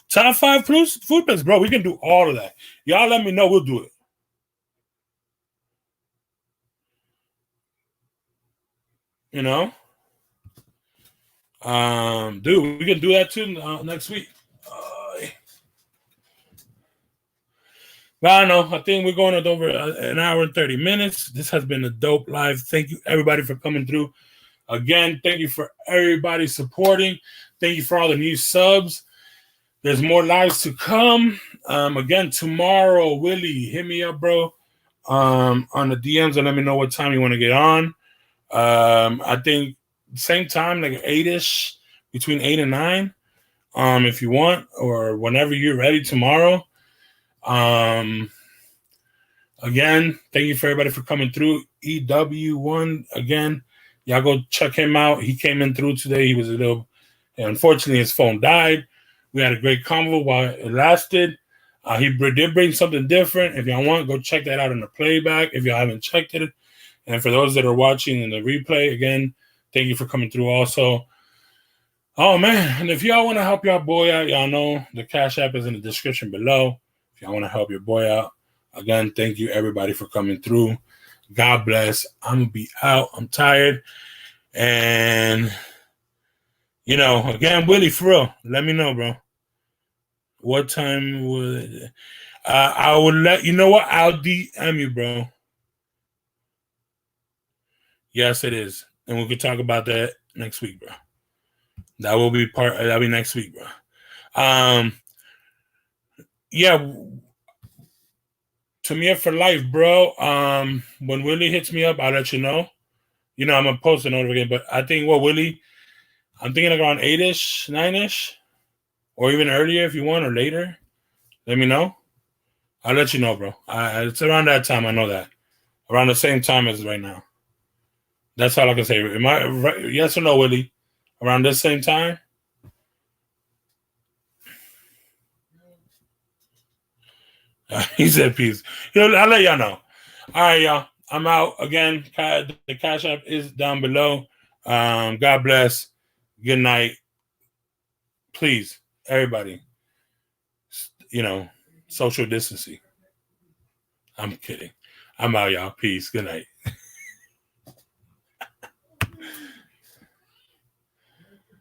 Top 5 food picks, bro. We can do all of that. Y'all let me know. We'll do it. Dude, we can do that too next week. I don't know. I think we're going at over an hour and 30 minutes. This has been a dope live. Thank you, everybody, for coming through. Again, thank you for everybody supporting. Thank you for all the new subs. There's more lives to come. Again, tomorrow, Willie, hit me up, bro, on the DMs and let me know what time you want to get on. I think same time, like 8-ish, between 8 and 9, if you want, or whenever you're ready tomorrow. Again, thank you for everybody for coming through. EW1, again, y'all go check him out. He came in through today. He was unfortunately his phone died. We had a great convo while it lasted. He did bring something different. If y'all want, go check that out in the playback if y'all haven't checked it. And for those that are watching in the replay, again, thank you for coming through also. Oh, man, and if y'all want to help y'all boy out, y'all know the Cash App is in the description below. If y'all want to help your boy out, again, thank you, everybody, for coming through. God bless. I'm going to be out. I'm tired. And, again, Willie, for real, let me know, bro. What time would I would let you know what? I'll DM you, bro. Yes, it is. And we can talk about that next week, bro. That'll be next week, bro. Yeah. Tamir for life, bro. When Willie hits me up, I'll let you know. I'm gonna post a notification, but I think Willie, I'm thinking around 8-ish, 9-ish, or even earlier if you want, or later. Let me know. I'll let you know, bro. It's around that time. I know that. Around the same time as right now. That's all I can say. Am I right? Yes or no, Willie? Around this same time? He said peace. I'll let y'all know. All right, y'all. I'm out again. The cash app is down below. God bless. Good night. Please, everybody. Social distancing. I'm kidding. I'm out, y'all. Peace. Good night.